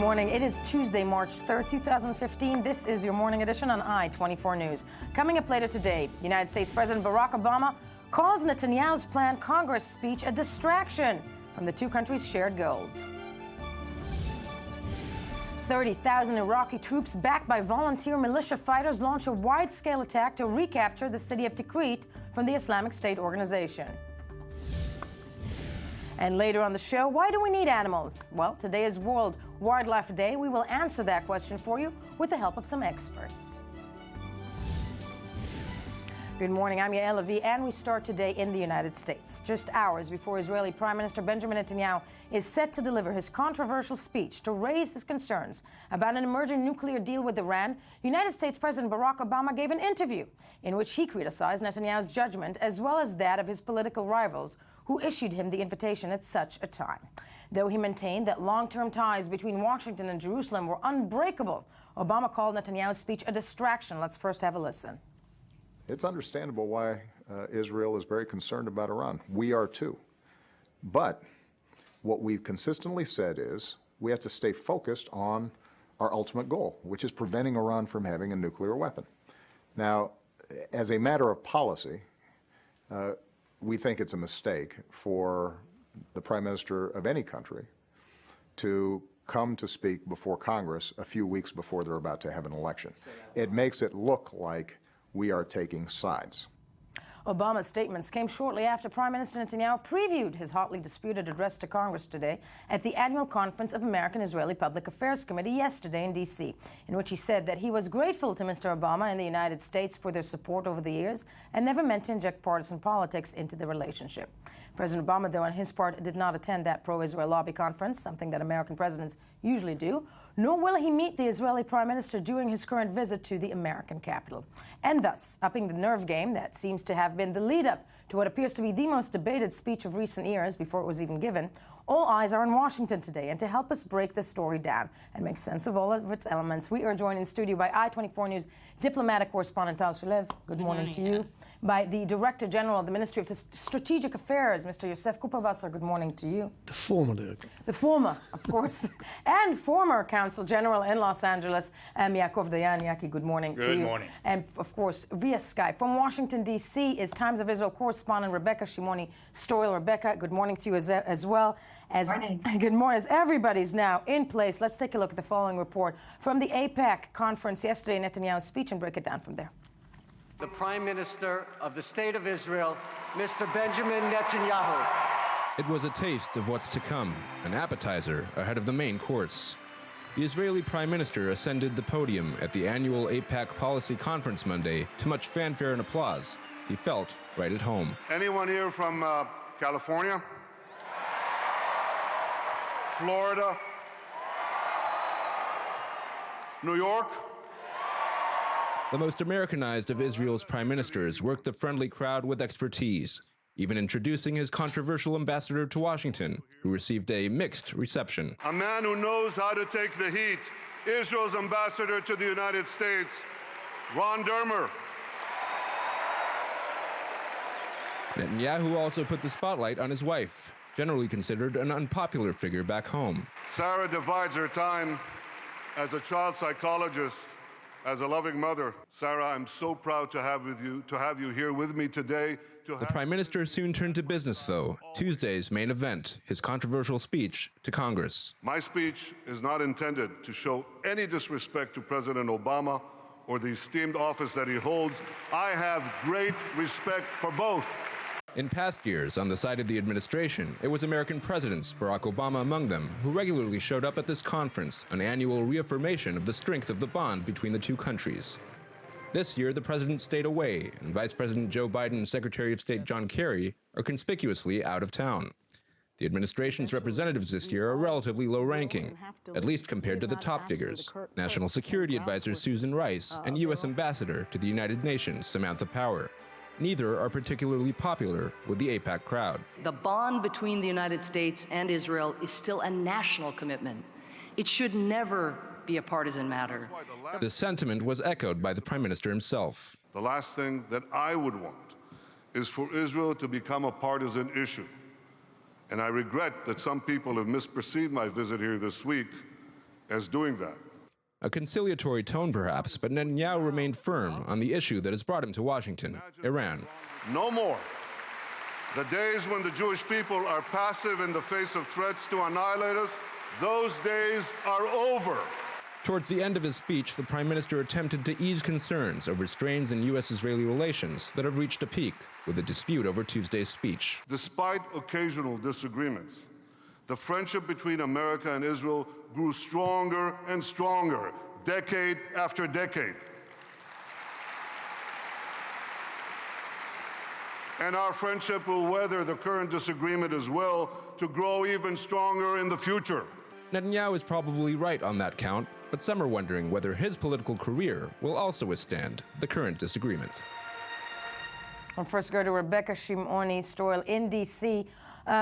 morning. It is Tuesday, March 3rd, 2015. This is your morning edition on I-24 News. Coming up later today, United States President Barack Obama calls Netanyahu's planned Congress speech a distraction from the two countries' shared goals. 30,000 Iraqi troops backed by volunteer militia fighters launch a wide-scale attack to recapture the city of Tikrit from the Islamic State organization. And later on the show, why do we need animals? Well, today is World Wildlife Day. We will answer that question for you with the help of some experts. Good morning, I'm Yael Levi, and we start today in the United States. Just hours before Israeli Prime Minister Benjamin Netanyahu is set to deliver his controversial speech to raise his concerns about an emerging nuclear deal with Iran, United States President Barack Obama gave an interview in which he criticized Netanyahu's judgment as well as that of his political rivals who issued him the invitation at such a time. Though he maintained that long-term ties between Washington and Jerusalem were unbreakable, Obama called Netanyahu's speech a distraction. Let's first have a listen. It's understandable why Israel is very concerned about Iran. We are too. But what we've consistently said is we have to stay focused on our ultimate goal, which is preventing Iran from having a nuclear weapon. Now, as a matter of policy, we think it's a mistake for the Prime Minister of any country to come to speak before Congress a few weeks before they're about to have an election. It makes it look like we are taking sides. Obama's statements came shortly after Prime Minister Netanyahu previewed his hotly disputed address to Congress today at the annual conference of American-Israeli Public Affairs Committee yesterday in D.C., in which he said that he was grateful to Mr. Obama and the United States for their support over the years and never meant to inject partisan politics into the relationship. President Obama, though, on his part, did not attend that pro-Israel lobby conference, something that American presidents usually do, nor will he meet the Israeli Prime Minister during his current visit to the American capital. And thus, upping the nerve game that seems to have been the lead-up to what appears to be the most debated speech of recent years before it was even given, all eyes are in Washington today. And to help us break this story down and make sense of all of its elements, we are joined in studio by I-24 News diplomatic correspondent Tal Shalev. Good morning to you. By the Director General of the Ministry of Strategic Affairs, Mr. Yosef Kupavasser. Good morning to you. The former director. The former, of course, and former Consul General in Los Angeles, Yaakov Dayan. Yaki, good morning to you. Good morning. And, of course, via Skype from Washington, D.C. is Times of Israel correspondent Rebecca Shimoni-Stoyle. Rebecca, good morning to you as well. Morning. Good morning. As everybody's now in place, let's take a look at the following report from the AIPAC conference yesterday, Netanyahu's speech, and break it down from there. The Prime Minister of the State of Israel, Mr. Benjamin Netanyahu. It was a taste of what's to come, an appetizer ahead of the main course. The Israeli Prime Minister ascended the podium at the annual AIPAC Policy Conference Monday to much fanfare and applause. He felt right at home. Anyone here from California? Florida? New York? The most Americanized of Israel's prime ministers worked the friendly crowd with expertise, even introducing his controversial ambassador to Washington, who received a mixed reception. A man who knows how to take the heat, Israel's ambassador to the United States, Ron Dermer. Netanyahu also put the spotlight on his wife, generally considered an unpopular figure back home. Sarah divides her time as a child psychologist, as a loving mother. Sarah, I'm so proud to have you here with me today. The Prime Minister soon turned to business, though. Tuesday's main event, his controversial speech to Congress. My speech is not intended to show any disrespect to President Obama or the esteemed office that he holds. I have great respect for both. In past years, on the side of the administration, it was American presidents, Barack Obama among them, who regularly showed up at this conference, an annual reaffirmation of the strength of the bond between the two countries. This year, the president stayed away, and Vice President Joe Biden and Secretary of State John Kerry are conspicuously out of town. The administration's representatives this year are relatively low-ranking, at least compared to the top figures, National Security Advisor Susan Rice and U.S. Ambassador to the United Nations Samantha Power. Neither are particularly popular with the AIPAC crowd. The bond between the United States and Israel is still a national commitment. It should never be a partisan matter. This sentiment was echoed by the Prime Minister himself. The last thing that I would want is for Israel to become a partisan issue. And I regret that some people have misperceived my visit here this week as doing that. A conciliatory tone, perhaps, but Netanyahu remained firm on the issue that has brought him to Washington, Iran. No more. The days when the Jewish people are passive in the face of threats to annihilate us, those days are over. Towards the end of his speech, the Prime Minister attempted to ease concerns over strains in U.S.-Israeli relations that have reached a peak with a dispute over Tuesday's speech. Despite occasional disagreements, the friendship between America and Israel grew stronger and stronger, decade after decade. And our friendship will weather the current disagreement as well to grow even stronger in the future. Netanyahu is probably right on that count, but some are wondering whether his political career will also withstand the current disagreement. We'll first go to Rebecca Shimoni, Stoyle in D.C.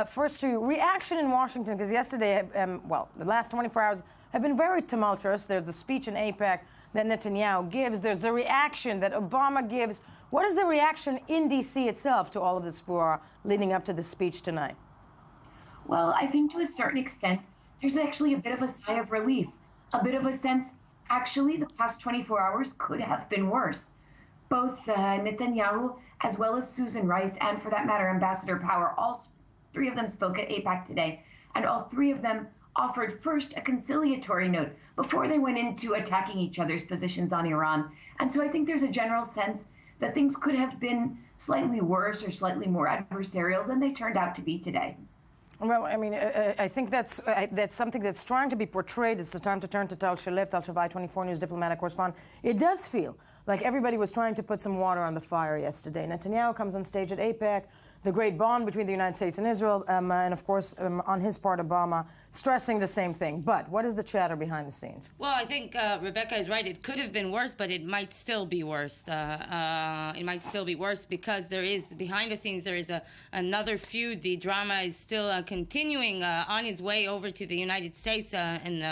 First to reaction in Washington, because yesterday, the last 24 hours have been very tumultuous. There's the speech in AIPAC that Netanyahu gives. There's the reaction that Obama gives. What is the reaction in D.C. itself to all of this furor leading up to the speech tonight? Well, I think to a certain extent, there's actually a bit of a sigh of relief, a bit of a sense, actually, the past 24 hours could have been worse. Both Netanyahu, as well as Susan Rice, and for that matter, Ambassador Power, all three of them spoke at AIPAC today, and all three of them offered first a conciliatory note before they went into attacking each other's positions on Iran. And so I think there's a general sense that things could have been slightly worse or slightly more adversarial than they turned out to be today. Well, I mean, I think that's something that's trying to be portrayed. It's the time to turn to Tal Shalif, Tal Shavai 24 News diplomatic correspondent. It does feel like everybody was trying to put some water on the fire yesterday. Netanyahu comes on stage at AIPAC, the great bond between the United States and Israel, and of course, on his part, Obama, stressing the same thing. But what is the chatter behind the scenes? Well, I think Rebecca is right. It could have been worse, but it might still be worse. It might still be worse because there is, behind the scenes, there is another feud. The drama is still continuing on its way over to the United States. An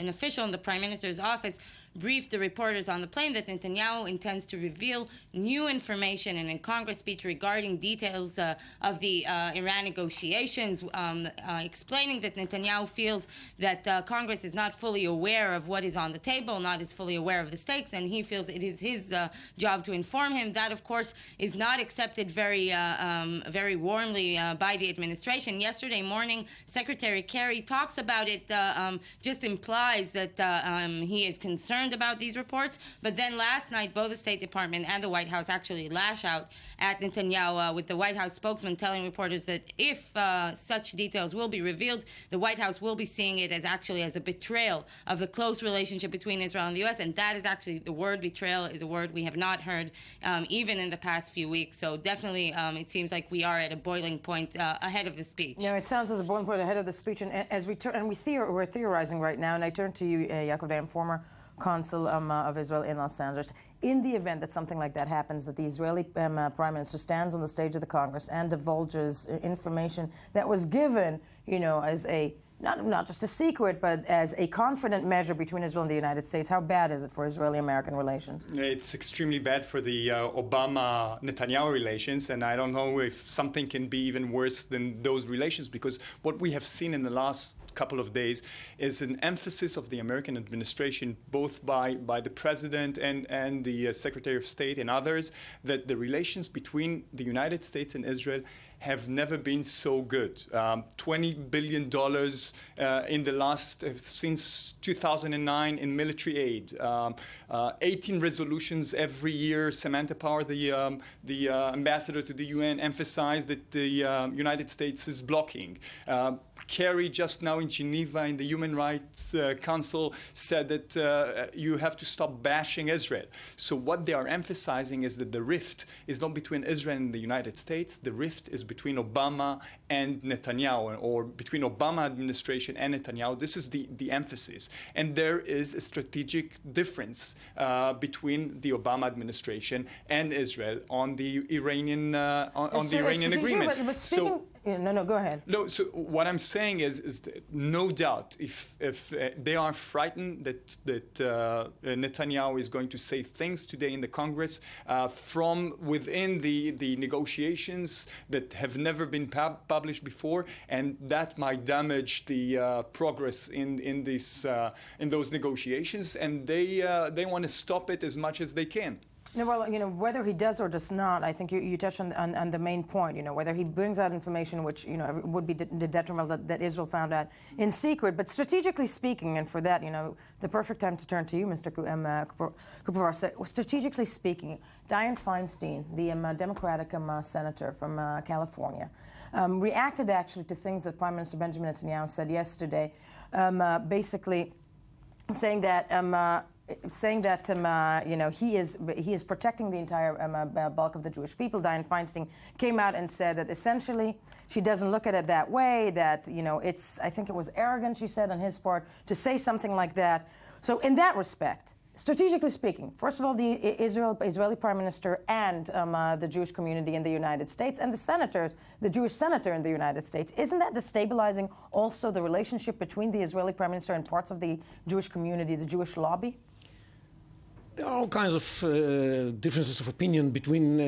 official in the Prime Minister's office briefed the reporters on the plane that Netanyahu intends to reveal new information in a Congress speech regarding details of the Iran negotiations, explaining that Netanyahu feels that Congress is not fully aware of what is on the table, not as fully aware of the stakes, and he feels it is his job to inform him. That, of course, is not accepted very warmly by the administration. Yesterday morning, Secretary Kerry talks about it, just implies that he is concerned about these reports. But then last night, both the State Department and the White House actually lash out at Netanyahu, with the White House spokesman telling reporters that if such details will be revealed, the White House will be seeing it as a betrayal of the close relationship between Israel and the U.S. And that is actually, the word betrayal is a word we have not heard even in the past few weeks. So definitely it seems like we are at a boiling point ahead of the speech. No, it sounds as a boiling point ahead of the speech. And as we're theorizing right now, and I turn to you, Yaakov Dayan, former consul of Israel in Los Angeles. In the event that something like that happens, that the Israeli Prime Minister stands on the stage of the Congress and divulges information that was given, as a not just a secret, but as a confident measure between Israel and the United States, how bad is it for Israeli-American relations? It's extremely bad for the Obama-Netanyahu relations, and I don't know if something can be even worse than those relations, because what we have seen in the last couple of days is an emphasis of the American administration, both by the president and the Secretary of State and others, that the relations between the United States and Israel have never been so good. $20 billion in the last, since 2009 in military aid. 18 resolutions every year. Samantha Power, the ambassador to the UN, emphasized that the United States is blocking. Kerry just now in Geneva in the Human Rights Council said that you have to stop bashing Israel. So what they are emphasizing is that the rift is not between Israel and the United States. The rift is between Obama and Netanyahu, or between Obama administration and Netanyahu. This is the emphasis. And there is a strategic difference between the Obama administration and Israel on the Iranian agreement. But No, go ahead. No, so what I'm saying is that no doubt, if they are frightened that Netanyahu is going to say things today in the Congress from within the negotiations that have never been published before, and that might damage the progress in those negotiations, and they want to stop it as much as they can. No, well, whether he does or does not, I think you touched on the main point, whether he brings out information which, would be the detriment that Israel found out in secret. But strategically speaking, and for that, the perfect time to turn to you, Mr. Kupavar, strategically speaking, Dianne Feinstein, the Democratic senator from California, reacted actually to things that Prime Minister Benjamin Netanyahu said yesterday, basically saying that he is protecting the entire bulk of the Jewish people. Dianne Feinstein came out and said that essentially she doesn't look at it that way, that I think it was arrogant, she said, on his part to say something like that. So in that respect, strategically speaking, first of all, the Israeli Prime Minister and the Jewish community in the United States and the Jewish senator in the United States, isn't that destabilizing also the relationship between the Israeli Prime Minister and parts of the Jewish community, the Jewish lobby? There are all kinds of differences of opinion between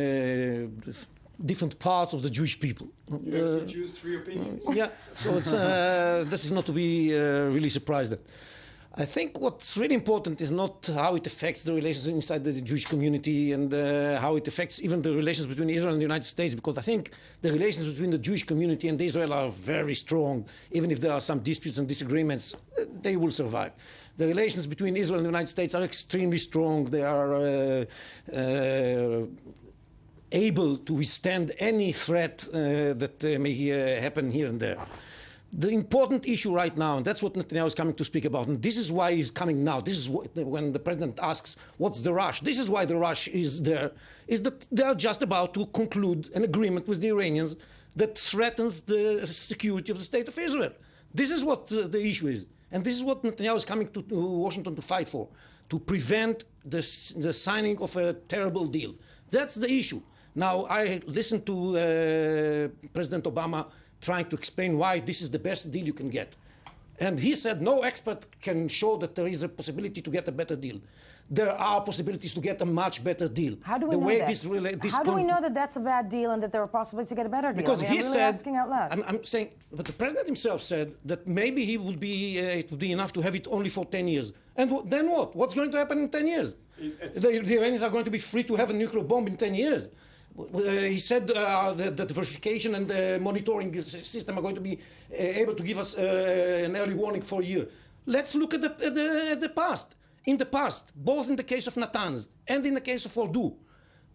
different parts of the Jewish people. You have to choose three opinions. Yeah, so it's, this is not to be really surprised at. I think what's really important is not how it affects the relations inside the Jewish community and how it affects even the relations between Israel and the United States, because I think the relations between the Jewish community and Israel are very strong. Even if there are some disputes and disagreements, they will survive. The relations between Israel and the United States are extremely strong. They are able to withstand any threat that may happen here and there. The important issue right now, and that's what Netanyahu is coming to speak about, and this is why he's coming now, this is when the president asks, what's the rush? This is why the rush is there, is that they are just about to conclude an agreement with the Iranians that threatens the security of the state of Israel. This is what the issue is. And this is what Netanyahu is coming to Washington to fight for, to prevent the signing of a terrible deal. That's the issue. Now, I listened to President Obama trying to explain why this is the best deal you can get. And he said no expert can show that there is a possibility to get a better deal. There are possibilities to get a much better deal. How do we know that? How do we know that that's a bad deal and that there are possibilities to get a better deal? Because he said, asking out loud. I'm saying, but the president himself said that maybe he would be, it would be enough to have it only for 10 years. And then what? What's going to happen in 10 years? The Iranians are going to be free to have a nuclear bomb in 10 years. He said that the verification and the monitoring system are going to be able to give us an early warning for a year. Let's look at the past. In the past, both in the case of Natanz and in the case of Fordow,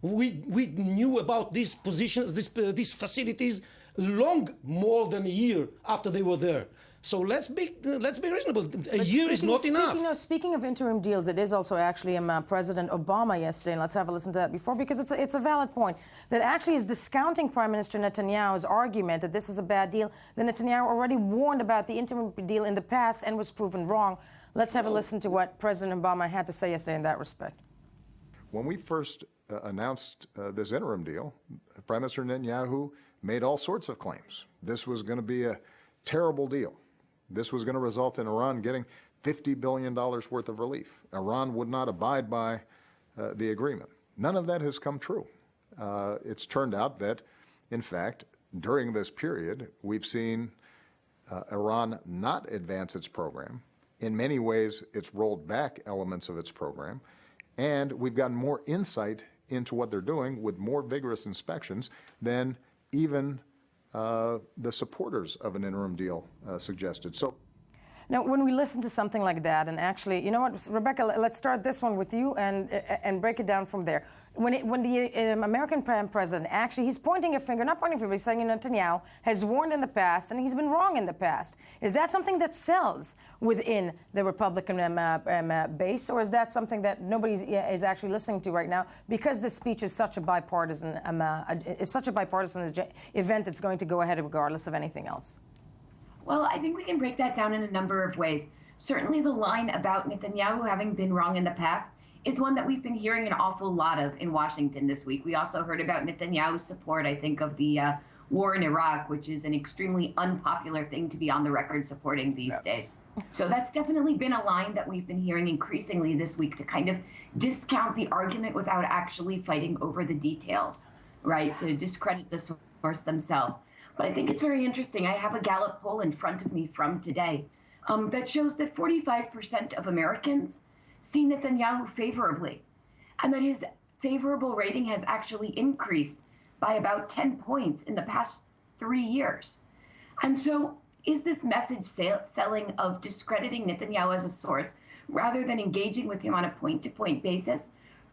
we knew about these positions, these facilities, long more than a year after they were there. So let's be reasonable. A year is not enough. Speaking of interim deals, it is also actually President Obama yesterday, and let's have a listen to that before, because it's a valid point, that actually is discounting Prime Minister Netanyahu's argument that this is a bad deal, that Netanyahu already warned about the interim deal in the past and was proven wrong. Let's have a listen to what President Obama had to say yesterday in that respect. When we first announced this interim deal, Prime Minister Netanyahu made all sorts of claims. This was going to be a terrible deal. This was going to result in Iran getting $50 billion worth of relief. Iran would not abide by the agreement. None of that has come true. It's turned out that, in fact, during this period, we've seen Iran not advance its program. In many ways, it's rolled back elements of its program, and we've gotten more insight into what they're doing with more vigorous inspections than even the supporters of an interim deal suggested. So, now, when we listen to something like that, and actually, you know what, Rebecca, let's start this one with you and break it down from there. When the American president, actually, he's pointing a finger, not pointing a finger, he's saying Netanyahu has warned in the past, and he's been wrong in the past. Is that something that sells within the Republican base, or is that something that nobody is actually listening to right now because this speech is such a bipartisan, event that's going to go ahead regardless of anything else? Well, I think we can break that down in a number of ways. Certainly the line about Netanyahu having been wrong in the past is one that we've been hearing an awful lot of in Washington this week. We also heard about Netanyahu's support, I think, of the war in Iraq, which is an extremely unpopular thing to be on the record supporting these days. So that's definitely been a line that we've been hearing increasingly this week, to kind of discount the argument without actually fighting over the details, right? To discredit the source themselves. But I think it's very interesting. I have a Gallup poll in front of me from today that shows that 45% of Americans see Netanyahu favorably, and that his favorable rating has actually increased by about 10 points in the past 3 years. And so is this message selling of discrediting Netanyahu as a source rather than engaging with him on a point-to-point basis?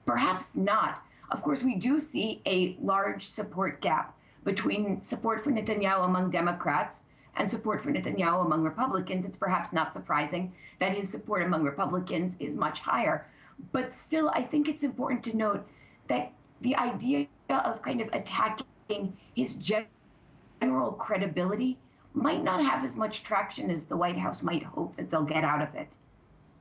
Perhaps not. Of course, we do see a large support gap between support for Netanyahu among Democrats and support for Netanyahu among Republicans. It's perhaps not surprising that his support among Republicans is much higher. But still, I think it's important to note that the idea of kind of attacking his general credibility might not have as much traction as the White House might hope that they'll get out of it.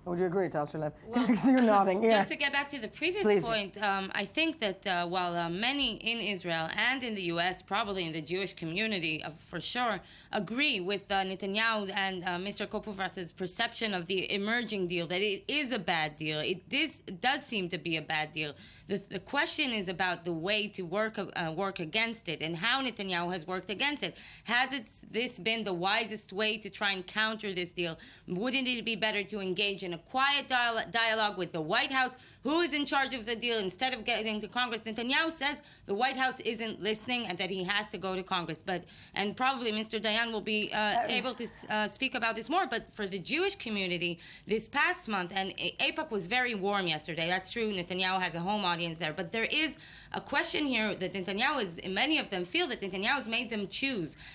Would you agree, Talchalem? Because you're nodding. Yeah. Just to get back to the previous point, I think that while many in Israel and in the U.S., probably in the Jewish community for sure, agree with Netanyahu and Mr. Kopouvras's perception of the emerging deal, that it is a bad deal. It does seem to be a bad deal. The question is about the way to work against it and how Netanyahu has worked against it. Has this been the wisest way to try and counter this deal? Wouldn't it be better to engage in a quiet dialogue with the White House, who is in charge of the deal, instead of getting to Congress? Netanyahu says the White House isn't listening and that he has to go to Congress. And probably Mr. Dayan will be able to speak about this more. But for the Jewish community, this past month, and AIPAC was very warm yesterday. That's true. Netanyahu has a home audience there. But there is a question here that many of them feel that Netanyahu has made them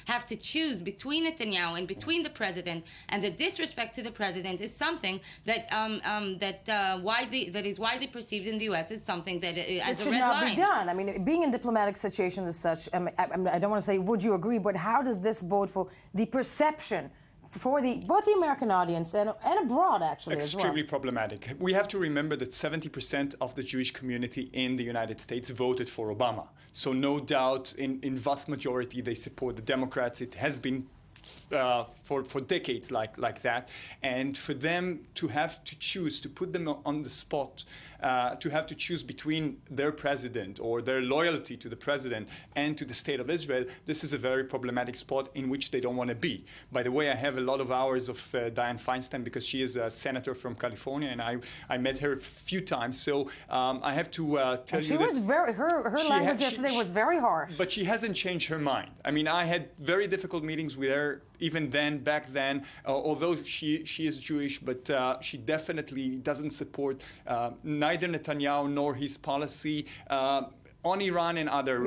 have to choose between Netanyahu and between the president, and the disrespect to the president is something that is widely perceived in the U.S. as something that as a red line. It should not be done. I mean, being in diplomatic situations as such, I don't want to say would you agree, but how does this bode for the perception for both the American audience and abroad, actually, extremely problematic. We have to remember that 70% of the Jewish community in the United States voted for Obama. So no doubt, in vast majority, they support the Democrats. It has been for decades like that, and for them to have to choose, to put them on the spot, to have to choose between their president or their loyalty to the president and to the state of Israel, this is a very problematic spot in which they don't want to be. By the way, I have a lot of hours of Dianne Feinstein because she is a senator from California, and I met her a few times. So I have to tell you that her language yesterday was very harsh. But she hasn't changed her mind. I mean, I had very difficult meetings with her even back then, although she is Jewish, but she definitely doesn't support neither Netanyahu nor his policy on Iran and other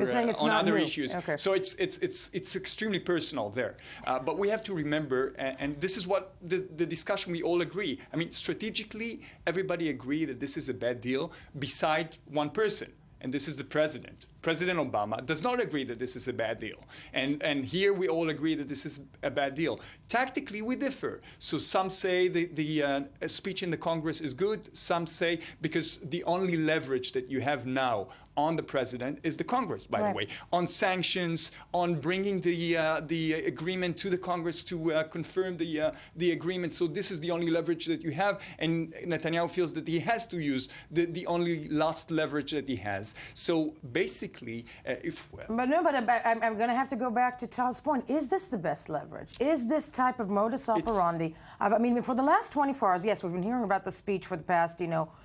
issues. Okay. So it's extremely personal there. But we have to remember, and this is what the discussion we all agree. I mean, strategically, everybody agree that this is a bad deal, beside one person, and this is the president. President Obama does not agree that this is a bad deal. And here we all agree that this is a bad deal. Tactically, we differ. So some say the speech in the Congress is good. Some say because the only leverage that you have now on the president is the Congress, by the way, on sanctions, on bringing the agreement to the Congress to confirm the agreement. So this is the only leverage that you have. And Netanyahu feels that he has to use the only last leverage that he has. So basically, I'm going to have to go back to Tal's point. Is this the best leverage? Is this type of modus operandi? I mean, for the last 24 hours, yes, we've been hearing about the speech for the past,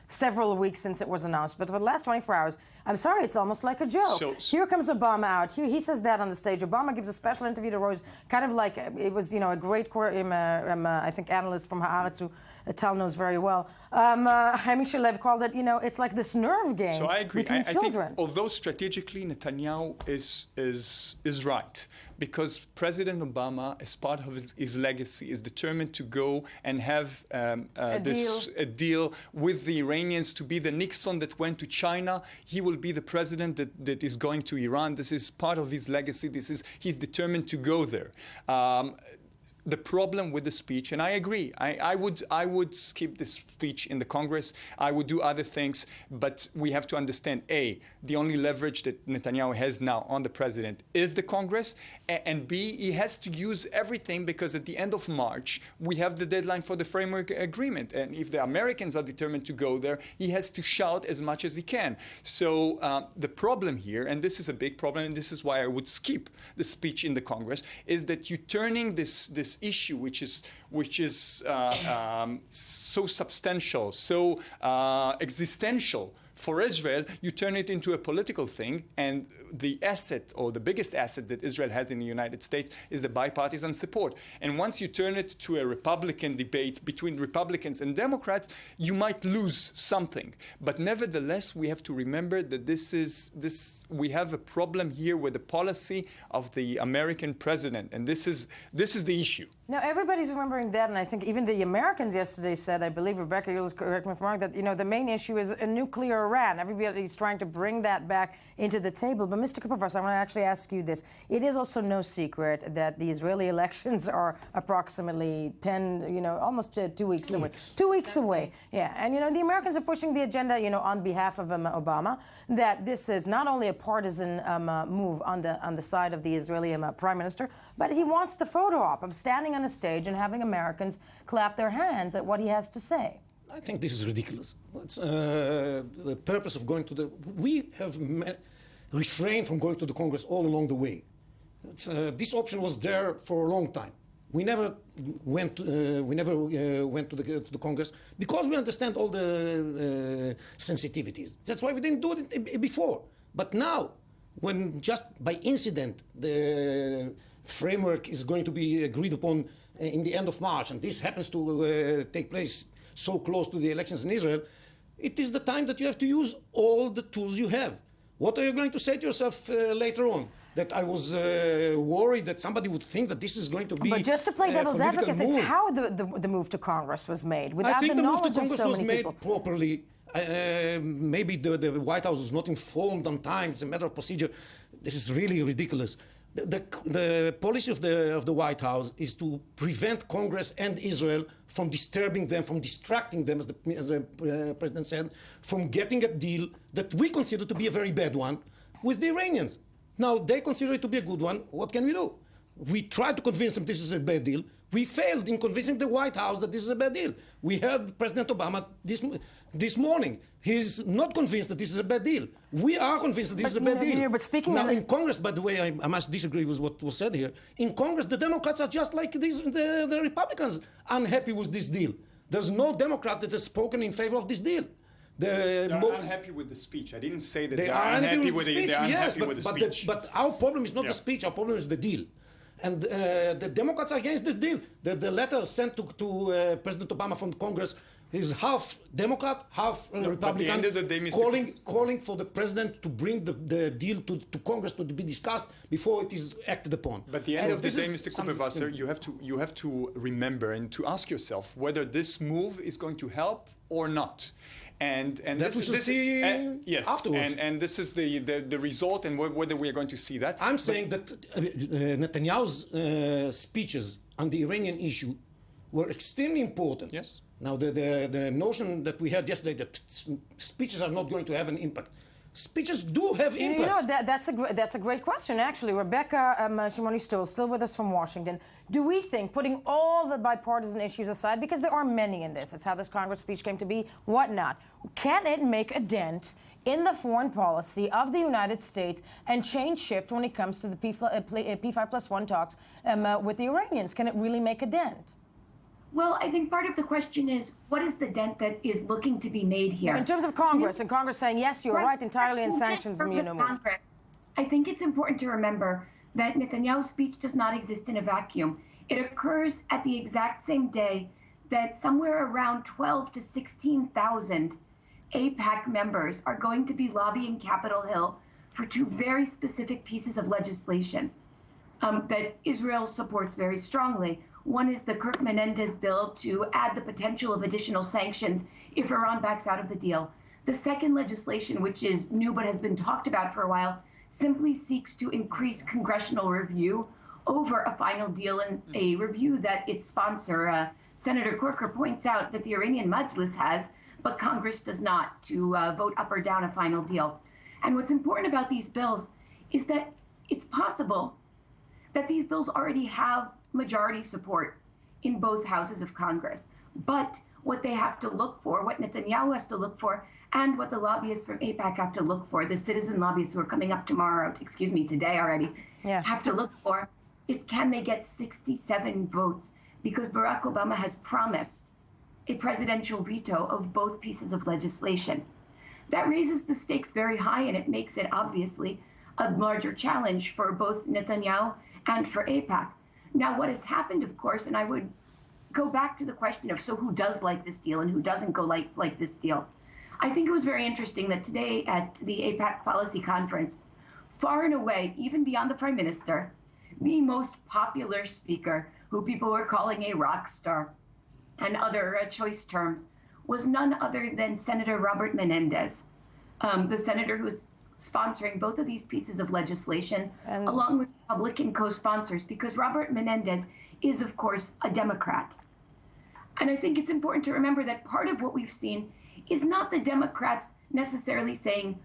several weeks since it was announced. But for the last 24 hours, I'm sorry, it's almost like a joke. Here comes Obama out. He says that on the stage. Obama gives a special interview to Reuters, kind of like it was, a great, I think, analyst from Haaretz who Tal knows very well. Hamish Lev called it, it's like this nerve game. So I agree. Between children. I think, although strategically Netanyahu is right, because President Obama, as part of his legacy, is determined to go and have a deal with the Iranians to be the Nixon that went to China. He will be the president that is going to Iran. This is part of his legacy. He's determined to go there. the problem with the speech, and I agree, I would skip the speech in the Congress. I would do other things, but we have to understand, A, the only leverage that Netanyahu has now on the president is the Congress, and B, he has to use everything because at the end of March, we have the deadline for the framework agreement. And if the Americans are determined to go there, he has to shout as much as he can. So the problem here, and this is a big problem, and this is why I would skip the speech in the Congress, is that you're turning this issue, which is so substantial, so existential for Israel, you turn it into a political thing, and the asset, or the biggest asset that Israel has in the United States, is the bipartisan support. And once you turn it to a Republican debate between Republicans and Democrats, you might lose something. But nevertheless, we have to remember that we have a problem here with the policy of the American president, and this is the issue. Now, everybody's remembering that, and I think even the Americans yesterday said, I believe, Rebecca, you'll correct me if I'm wrong, that, the main issue is a nuclear Iran. Everybody's trying to bring that back into the table. But Mr. Kupperfuss, I want to actually ask you this. It is also no secret that the Israeli elections are approximately almost 2 weeks away. 2 weeks away, yeah. And, the Americans are pushing the agenda, on behalf of Obama, that this is not only a partisan move on the side of the Israeli prime minister, but he wants the photo op of standing on a stage and having Americans clap their hands at what he has to say. I think this is ridiculous. It's, the purpose of going to we have refrained from going to the Congress all along the way. This option was there for a long time. We never went to the Congress because we understand all the sensitivities. That's why we didn't do it before. But now, when just by incident the framework is going to be agreed upon in the end of March, and this happens to take place so close to the elections in Israel, it is the time that you have to use all the tools you have. What are you going to say to yourself later on? That I was worried that somebody would think that this is going to be. But just to play devil's advocate, it's how the move to Congress was made. Without I think the move to Congress was made people. Properly. Maybe the White House was not informed on time. It's a matter of procedure. This is really ridiculous. The policy of the White House is to prevent Congress and Israel from disturbing them, from distracting them, as the President said, from getting a deal that we consider to be a very bad one with the Iranians. Now, they consider it to be a good one. What can we do? We tried to convince them this is a bad deal. We failed in convincing the White House that this is a bad deal. We heard President Obama this morning. He's not convinced that this is a bad deal. We are convinced that this is a bad deal. But speaking now, in Congress, by the way, I must disagree with what was said here. In Congress, the Democrats are just like the Republicans, unhappy with this deal. There's no Democrat that has spoken in favor of this deal. They're unhappy with the speech. I didn't say that they are unhappy with the speech. Yes, speech. But our problem is not the speech. Our problem is the deal. And the Democrats are against this deal. The letter sent to President Obama from Congress is half Democrat, half Republican, at the end of the day, calling for the president to bring the deal to Congress to be discussed before it is acted upon. But at the end of the day, Mr. Kupperwasser, you have to remember and to ask yourself whether this move is going to help or not. And that we shall see yes, afterwards. And this is the result, and whether we are going to see that. I'm saying that Netanyahu's speeches on the Iranian issue were extremely important. Yes. Now, the notion that we had yesterday that speeches are not going to have an impact. Speeches do have impact. That's a great question, actually. Rebecca Shimoni still with us from Washington. Do we think, putting all the bipartisan issues aside, because there are many in this, it's how this Congress speech came to be, whatnot, can it make a dent in the foreign policy of the United States and shift when it comes to the P5+1 talks with the Iranians? Can it really make a dent? Well, I think part of the question is, what is the dent that is looking to be made here? In terms of Congress, and Congress saying, yes, you're right entirely, and sanctions the move. I think it's important to remember that Netanyahu's speech does not exist in a vacuum. It occurs at the exact same day that somewhere around 12 to 16,000 AIPAC members are going to be lobbying Capitol Hill for two very specific pieces of legislation that Israel supports very strongly. One is the Kirk-Menendez bill to add the potential of additional sanctions if Iran backs out of the deal. The second legislation, which is new but has been talked about for a while, simply seeks to increase congressional review over a final deal in a review that its sponsor, Senator Corker, points out that the Iranian Majlis has, but Congress does not, to vote up or down a final deal. And what's important about these bills is that it's possible that these bills already have majority support in both houses of Congress. But what they have to look for, what Netanyahu has to look for, and what the lobbyists from AIPAC have to look for, the citizen lobbyists who are coming up today already, have to look for, is can they get 67 votes? Because Barack Obama has promised a presidential veto of both pieces of legislation. That raises the stakes very high, and it makes it obviously a larger challenge for both Netanyahu and for AIPAC. Now, what has happened, of course, and I would go back to the question of, so who does like this deal and who doesn't go like this deal? I think it was very interesting that today at the AIPAC policy conference, far and away, even beyond the prime minister, the most popular speaker, who people were calling a rock star and other choice terms, was none other than Senator Robert Menendez, the senator who's sponsoring both of these pieces of legislation, along with Republican co-sponsors, because Robert Menendez is, of course, a Democrat. And I think it's important to remember that part of what we've seen is not the Democrats necessarily saying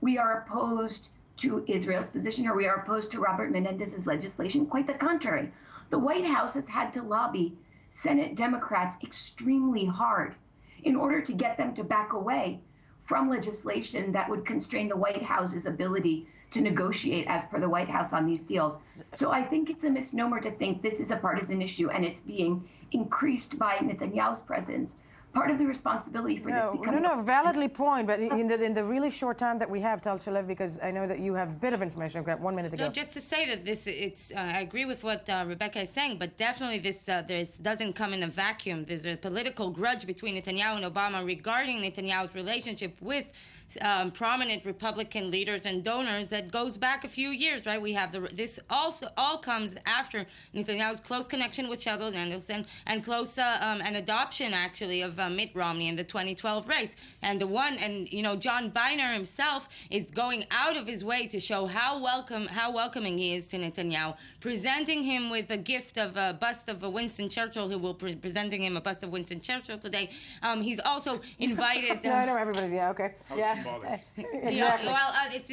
we are opposed to Israel's position or we are opposed to Robert Menendez's legislation. Quite the contrary. The White House has had to lobby Senate Democrats extremely hard in order to get them to back away from legislation that would constrain the White House's ability to negotiate as per the White House on these deals. So I think it's a misnomer to think this is a partisan issue and it's being increased by Netanyahu's presence. Part of the responsibility for this becoming... validly point, but in the really short time that we have, Tal Shalev, because I know that you have a bit of information. I've got 1 minute to go. No, just to say that I agree with what Rebecca is saying, but definitely this doesn't come in a vacuum. There's a political grudge between Netanyahu and Obama regarding Netanyahu's relationship with prominent Republican leaders and donors that goes back a few years, right? We have this also all comes after Netanyahu's close connection with Sheldon Adelson and close an adoption actually of Mitt Romney in the 2012 race, and John Boehner himself is going out of his way to show how welcoming he is to Netanyahu, presenting him with a gift of a bust of Winston Churchill, who will presenting him a bust of Winston Churchill today. He's also invited. I know everybody's okay. Exactly. Well, it's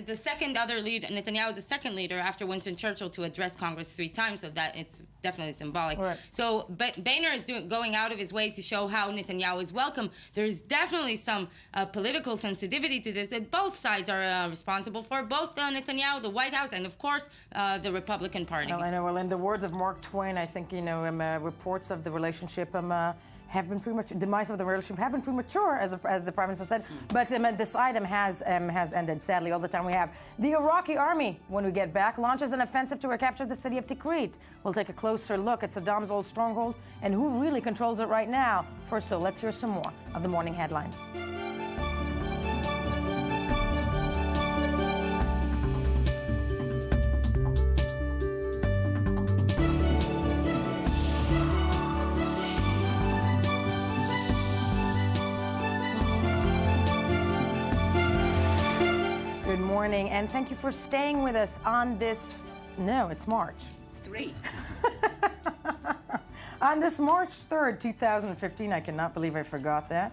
the second other leader. Netanyahu is the second leader after Winston Churchill to address Congress 3 times, so that it's definitely symbolic. Right. So Boehner is going out of his way to show how Netanyahu is welcome. There's definitely some political sensitivity to this that both sides are responsible for, both Netanyahu, the White House, and of course the Republican Party. Well, I know. Well, in the words of Mark Twain, I think reports of the relationship have been demise of the relationship have been premature, as the Prime Minister said. But this item has ended, sadly, all the time we have. The Iraqi army, when we get back, launches an offensive to recapture the city of Tikrit. We'll take a closer look at Saddam's old stronghold and who really controls it right now. First, though, let's hear some more of the morning headlines. Good morning, and thank you for staying with us on this. No, it's March 3. On this March 3rd, 2015, I cannot believe I forgot that,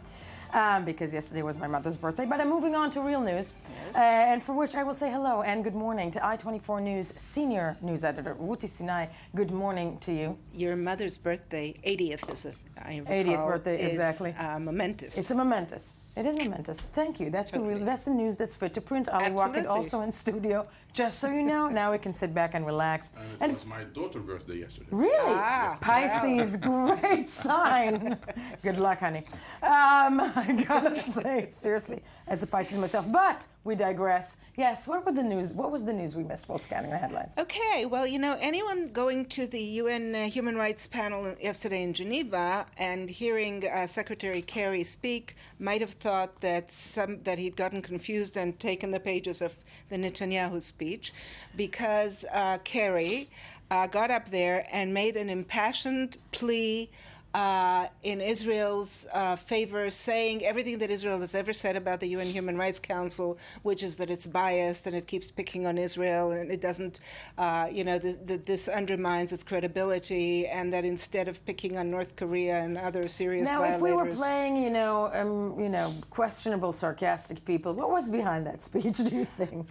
because yesterday was my mother's birthday. But I'm moving on to real news, and for which I will say hello and good morning to I-24 News senior news editor Ruti Sinai. Good morning to you. Your mother's birthday, 80th is I recall, 80th birthday, exactly. Momentous. It's a momentous. It is momentous. Thank you. That's that's the news that's fit to print. Ali Wakid also in studio. Just so you know, now we can sit back and relax. And it was my daughter's birthday yesterday. Really? Pisces, great sign. Good luck, honey. I gotta say, seriously, as a Pisces myself. But we digress. Yes, what was the news we missed while scanning the headlines? Okay, well, anyone going to the UN Human Rights panel yesterday in Geneva and hearing Secretary Kerry speak might have thought that he'd gotten confused and taken the pages of the Netanyahu speech, because Kerry got up there and made an impassioned plea in Israel's favor, saying everything that Israel has ever said about the UN Human Rights Council, which is that it's biased and it keeps picking on Israel and it doesn't, this undermines its credibility, and that instead of picking on North Korea and other serious violators. If we were playing, questionable, sarcastic people, what was behind that speech, do you think?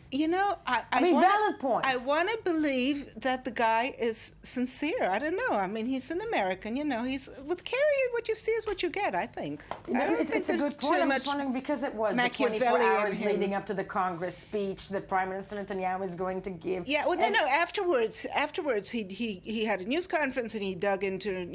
Valid points. I want to believe that the guy is sincere. I don't know. I mean, he's an American, he's... With Kerry, what you see is what you get, I think. I don't think it's a good point. I'm just wondering, because it was the 24 hours leading up to the Congress speech that Prime Minister Netanyahu is going to give. Yeah, well, no. Afterwards, he had a news conference and he dug into,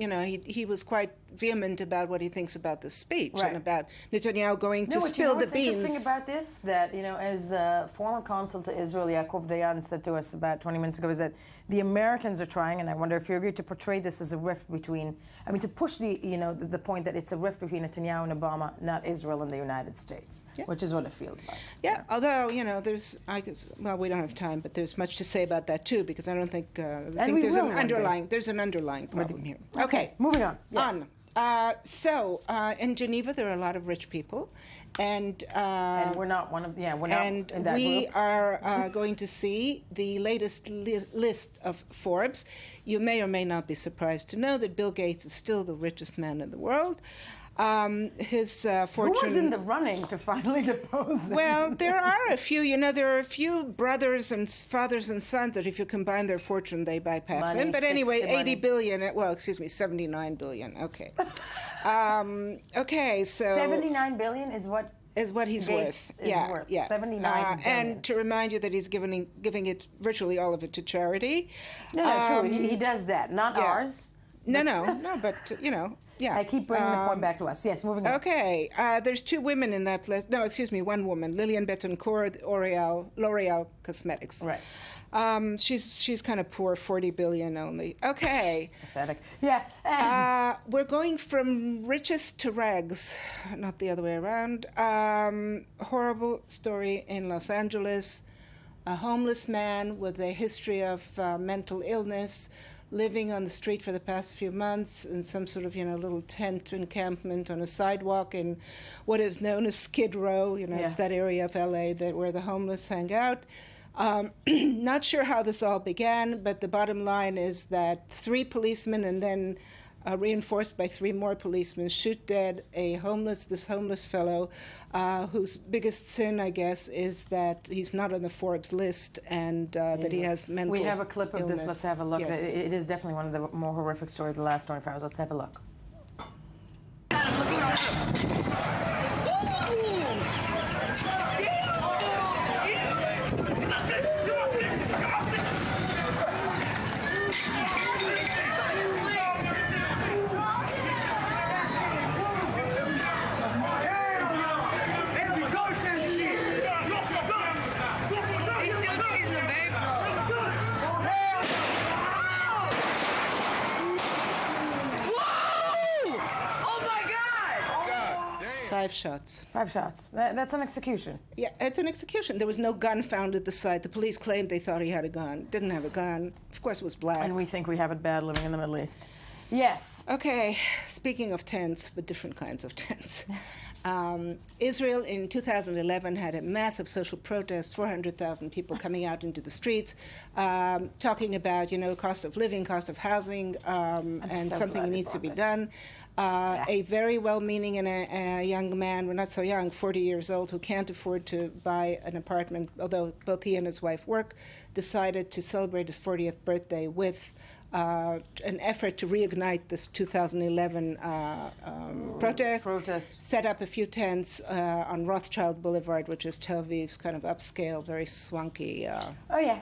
he was quite vehement about what he thinks about the speech and about Netanyahu going to spill the beans. What's interesting about this, that, as former consul to Israel, Yaakov Dayan, said to us about 20 minutes ago, is that the Americans are trying, and I wonder if you agree, to portray this as a rift between, to push the point that it's a rift between Netanyahu and Obama, not Israel and the United States, which is what it feels like. Yeah, although, there's, we don't have time, but there's much to say about that too, because I don't think, there's an underlying problem here. Okay, moving on. Yes. In Geneva, there are a lot of rich people, and we're not one of we're not in that group. We are going to see the latest list of Forbes. You may or may not be surprised to know that Bill Gates is still the richest man in the world. His fortune... Who was in the running to finally depose him? Well, there are a few. There are a few brothers and fathers and sons that if you combine their fortune, they bypass him. But anyway, 80 billion, 79 billion. Okay. So... 79 billion is what... Is what he's Gates worth. Yeah. 79 billion. And to remind you that he's giving it, virtually all of it, to charity. No, true. He does that. Not ours. No, but, Yeah. I keep bringing the point back to us. Yes, moving on. Okay. There's two women in that list. No, excuse me, one woman. Lillian Bettencourt, L'Oreal Cosmetics. Right. She's kind of poor, 40 billion only. Okay. Pathetic. Yeah. We're going from riches to rags, not the other way around. Horrible story in Los Angeles. A homeless man with a history of mental illness, living on the street for the past few months in some sort of, little tent encampment on a sidewalk in what is known as Skid Row. It's that area of LA where the homeless hang out. Not sure how this all began, but the bottom line is that 3 policemen and then reinforced by 3 more policemen shoot dead this homeless fellow whose biggest sin, I guess, is that he's not on the Forbes list and that he has mental illness. We have a clip of this. Let's have a look. Yes. It is definitely one of the more horrific stories of the last 24 hours. Let's have a look. Five shots. 5 shots. That's an execution. Yeah, it's an execution. There was no gun found at the site. The police claimed they thought he had a gun. Didn't have a gun. Of course, it was black. And we think we have it bad living in the Middle East. Yes. Okay, speaking of tents, but different kinds of tents. Israel in 2011 had a massive social protest, 400,000 people coming out into the streets, talking about, cost of living, cost of housing, and something needs to be done. A very well-meaning and a young man, well, not so young, 40 years old, who can't afford to buy an apartment, although both he and his wife work, decided to celebrate his 40th birthday with an effort to reignite this 2011 protest, set up a few tents on Rothschild Boulevard, which is Tel Aviv's kind of upscale, very swanky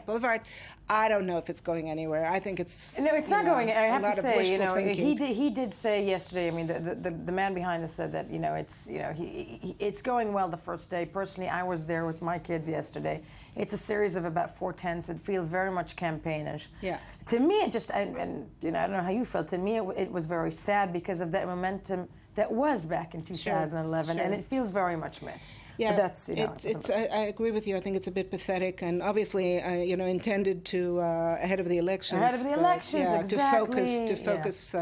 boulevard. I don't know if it's going anywhere. I think it's it's not going. I have to say, he did say yesterday. I mean, the man behind this said that it's going well the first day. Personally, I was there with my kids yesterday. It's a series of about 4 tents. It feels very much campaignish. Yeah. To me, it just I don't know how you felt. To me, it was very sad because of that momentum that was back in 2011, and it feels very much missed. Yeah, But that's, I agree with you. I think it's a bit pathetic, and obviously, intended to ahead of the elections. Ahead of the elections, exactly. To focus.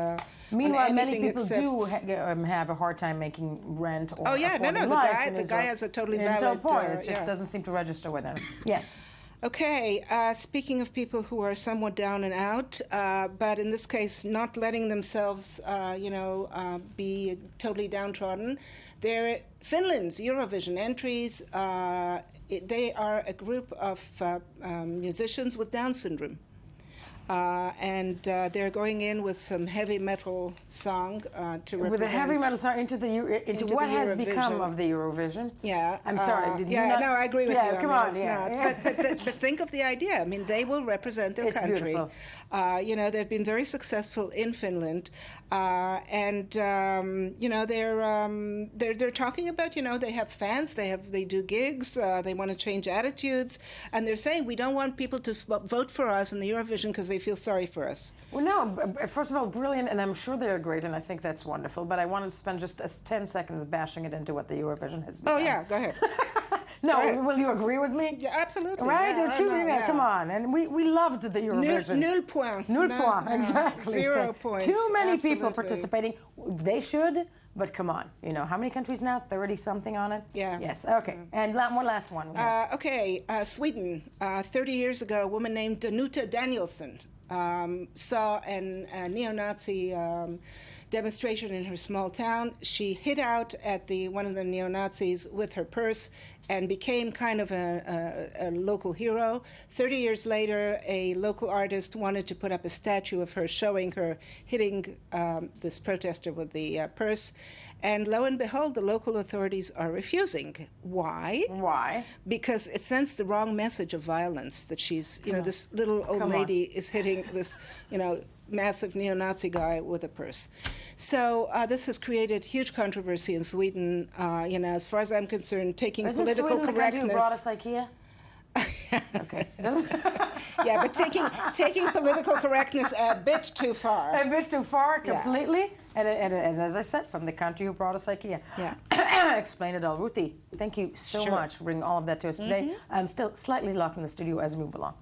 Meanwhile, many people do have a hard time making rent or the guy has a totally valid point. It just doesn't seem to register with him. Yes. Okay, speaking of people who are somewhat down and out, but in this case not letting themselves, be totally downtrodden, they're Finland's Eurovision entries. They are a group of musicians with Down syndrome. And they're going in with some heavy metal song to represent. With a heavy metal song into what has become of the Eurovision. Yeah. I'm sorry. Did you not? No, I agree with you. Come on. But think of the idea. I mean, they will represent their country. Beautiful. They've been very successful in Finland, and they're talking about they have fans, they do gigs, they want to change attitudes, and they're saying we don't want people to vote for us in the Eurovision because they feel sorry for us. Well, no, first of all, brilliant, and I'm sure they're great, and I think that's wonderful, but I wanted to spend just 10 seconds bashing it into what the Eurovision has become. Oh, yeah, go ahead. Will you agree with me? Yeah, absolutely. Right? Yeah, come on. And we loved the Eurovision. Nul point. Nul point, exactly. 0 points. Too many people Absolutely. participating. They should, but come on. How many countries now? 30-something on it? Yeah. Yes, okay. And one last one. Sweden. 30 years ago, a woman named Danuta Danielsson saw a neo-Nazi demonstration in her small town. She hid out at one of the neo-Nazis with her purse and became kind of a local hero. 30 years later, a local artist wanted to put up a statue of her showing her hitting this protester with the purse. And lo and behold, the local authorities are refusing. Why? Why? Because it sends the wrong message of violence that she's, this little old lady is hitting this, massive neo-Nazi guy with a purse. So this has created huge controversy in Sweden. As far as I'm concerned, taking political correctness. Who brought us IKEA? Okay. Yeah, but taking political correctness a bit too far. A bit too far, completely. Yeah. And as I said, from the country who brought us IKEA. Yeah. Explain it all. Ruthie, thank you so much for bringing all of that to us today. I'm still slightly locked in the studio as we move along.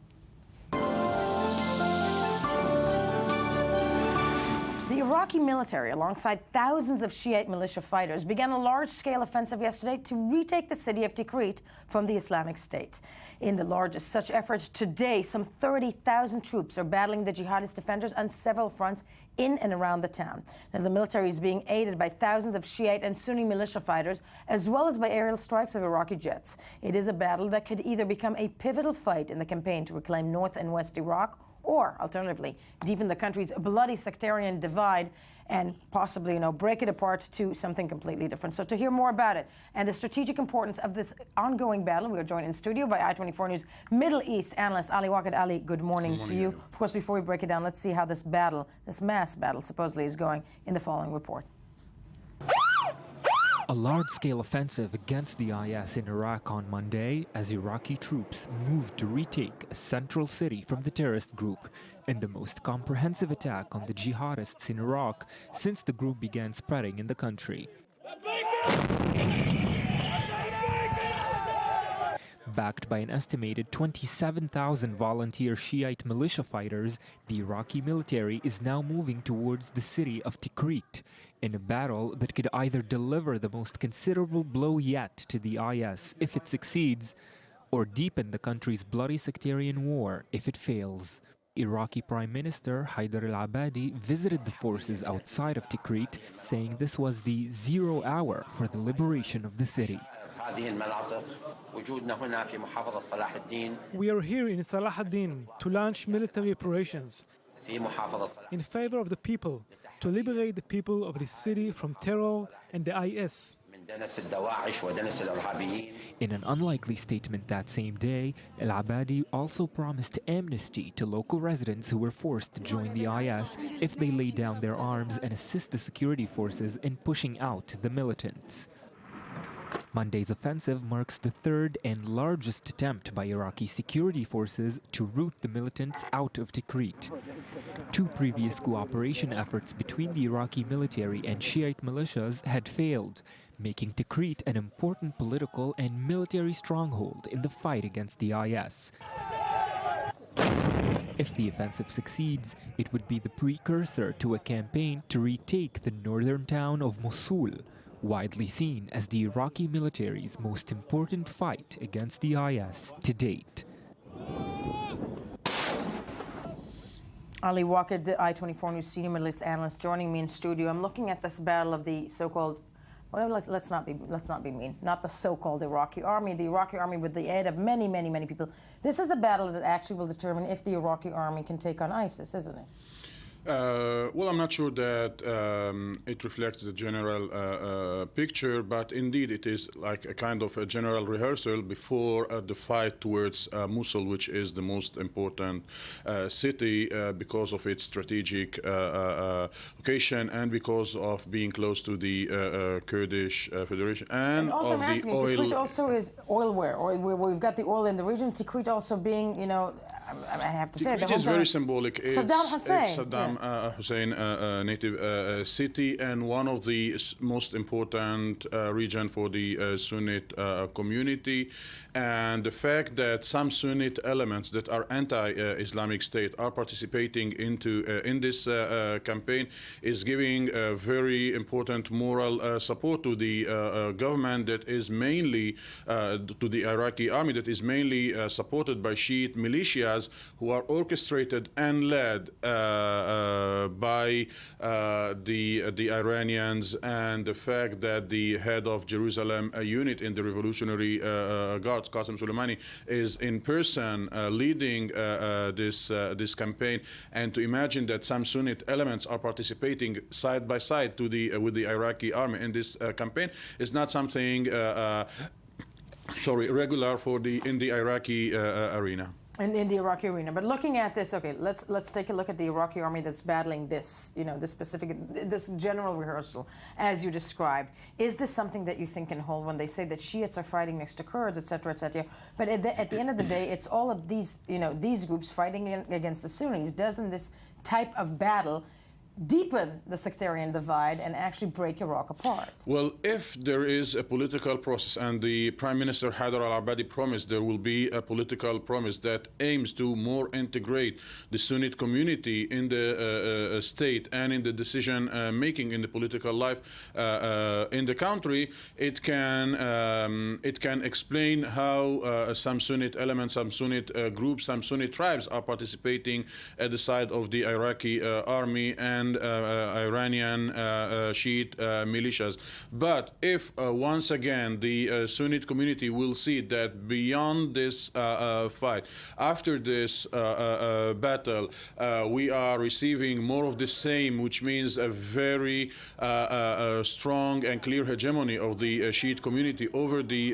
The Iraqi military, alongside thousands of Shiite militia fighters, began a large-scale offensive yesterday to retake the city of Tikrit from the Islamic State. In the largest such effort today, some 30,000 troops are battling the jihadist defenders on several fronts in and around the town. Now, the military is being aided by thousands of Shiite and Sunni militia fighters, as well as by aerial strikes of Iraqi jets. It is a battle that could either become a pivotal fight in the campaign to reclaim North and West Iraq, or, alternatively, deepen the country's bloody sectarian divide and possibly, break it apart to something completely different. So to hear more about it and the strategic importance of this ongoing battle, we are joined in studio by I-24 News Middle East analyst Ali Waqid. Ali, good morning to you. Of course, before we break it down, let's see how this mass battle, supposedly is going in the following report. A large-scale offensive against the IS in Iraq on Monday as Iraqi troops moved to retake a central city from the terrorist group in the most comprehensive attack on the jihadists in Iraq since the group began spreading in the country. Backed by an estimated 27,000 volunteer Shiite militia fighters, the Iraqi military is now moving towards the city of Tikrit in a battle that could either deliver the most considerable blow yet to the IS if it succeeds, or deepen the country's bloody sectarian war if it fails. Iraqi Prime Minister Haider al-Abadi visited the forces outside of Tikrit, saying this was the 0 hour for the liberation of the city. We are here in Salah ad-Din to launch military operations in favor of the people, to liberate the people of this city from terror and the IS. In an unlikely statement that same day, al-Abadi also promised amnesty to local residents who were forced to join the IS if they lay down their arms and assist the security forces in pushing out the militants. Monday's offensive marks the third and largest attempt by Iraqi security forces to root the militants out of Tikrit. Two previous cooperation efforts between the Iraqi military and Shiite militias had failed, making Tikrit an important political and military stronghold in the fight against the IS. If the offensive succeeds, it would be the precursor to a campaign to retake the northern town of Mosul, widely seen as the Iraqi military's most important fight against the IS to date. Ali Walker, the I-24 News senior Middle East analyst, joining me in studio. I'm looking at this battle of the so-called, well, let's not be mean, not the so-called Iraqi army with the aid of many, many, many people. This is the battle that actually will determine if the Iraqi army can take on ISIS, isn't it? Well, I'm not sure that it reflects the general picture, but indeed it is like a kind of a general rehearsal before the fight towards Mosul, which is the most important city because of its strategic location and because of being close to the Kurdish Federation and also of the oil. Tikrit also is oil where we've got the oil in the region. Tikrit also being, I have to say, it is very symbolic. Saddam Hussein. It's Saddam Hussein native city and one of the most important region for the Sunnite community. And the fact that some Sunnite elements that are anti-Islamic State are participating in this campaign is giving a very important moral support to the government that is mainly, to the Iraqi army that is mainly supported by Shiite militias who are orchestrated and led by the Iranians, and the fact that the head of Jerusalem unit in the Revolutionary Guards, Qasem Soleimani, is in person leading this campaign, and to imagine that some Sunnite elements are participating side by side with the Iraqi army in this campaign is not something regular in the Iraqi arena. In the Iraqi arena. But looking at this, okay, let's take a look at the Iraqi army that's battling this, this general rehearsal, as you described. Is this something that you think can hold when they say that Shiites are fighting next to Kurds, et cetera, et cetera? But at the end of the day, it's all of these, these groups fighting against the Sunnis. Doesn't this type of battle deepen the sectarian divide and actually break Iraq apart? Well, if there is a political process, and the Prime Minister Haider al-Abadi promised there will be a political promise that aims to more integrate the Sunnite community in the state and in the decision making in the political life in the country, it can explain how some Sunnite elements, some Sunnite groups, some Sunnite tribes are participating at the side of the Iraqi army and Iranian Shiite militias. But if once again the Sunnite community will see that beyond this fight, after this battle, we are receiving more of the same, which means a very strong and clear hegemony of the Shiite community over the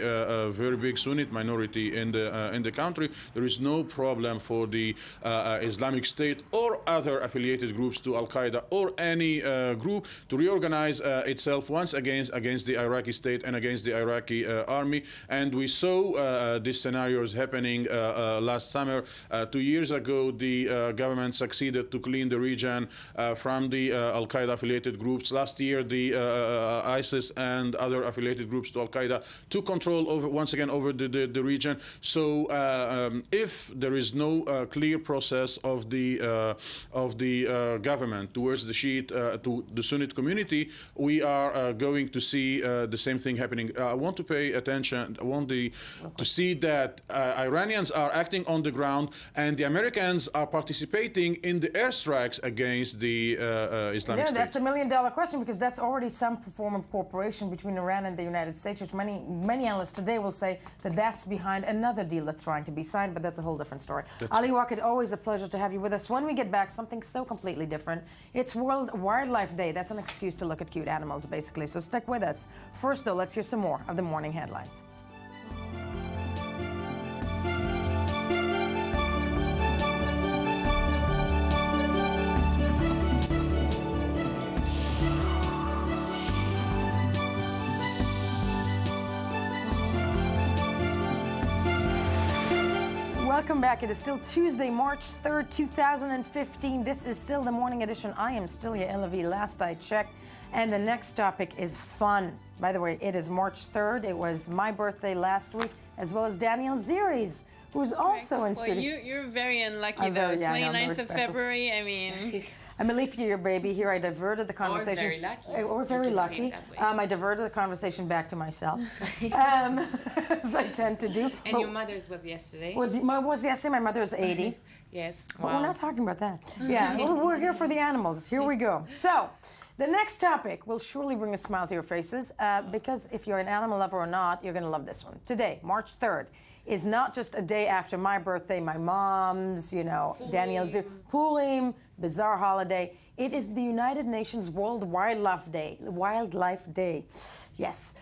very big Sunnite minority in the country, there is no problem for the Islamic State or other affiliated groups to Al-Qaeda or any group to reorganize itself once again against the Iraqi state and against the Iraqi army. And we saw these scenarios happening last summer. 2 years ago, the government succeeded to clean the region from the Al-Qaeda affiliated groups. Last year, the ISIS and other affiliated groups to Al-Qaeda took control once again over the region. So if there is no clear process of the government towards the Shiite, to the Sunnite community, we are going to see the same thing happening. I want to pay attention. I want to see that Iranians are acting on the ground and the Americans are participating in the airstrikes against the Islamic State. That's $1 million question, because that's already some form of cooperation between Iran and the United States, which many analysts today will say that that's behind another deal that's trying to be signed, but that's a whole different story. Ali Waqid, always a pleasure to have you with us. When we get back, something so completely different. It's World Wildlife Day. That's an excuse to look at cute animals, basically. So stick with us. First, though, let's hear some more of the morning headlines. Welcome back. It is still Tuesday, March 3rd, 2015. This is still the morning edition. I am still your Elavi, last I checked. And the next topic is fun. By the way, it is March 3rd. It was my birthday last week, as well as Daniel Ziri's, who's also in studio. Well, you're very unlucky, I'm though. very- yeah, I know, 29th I'm of very February, I mean... I'm a leap year baby. Here I diverted the conversation. Or very lucky. Or very You can lucky. see it that way. I diverted the conversation back to myself, as I tend to do. And But your mother's was yesterday. was yesterday. My mother is 80. Yes. But we're not talking about that. Yeah, we're here for the animals. Here we go. So, the next topic will surely bring a smile to your faces because if you're an animal lover or not, you're going to love this one. Today, March 3rd, is not just a day after my birthday, my mom's, Daniel's, Purim, bizarre holiday. It is the United Nations World Wildlife Day. Yes.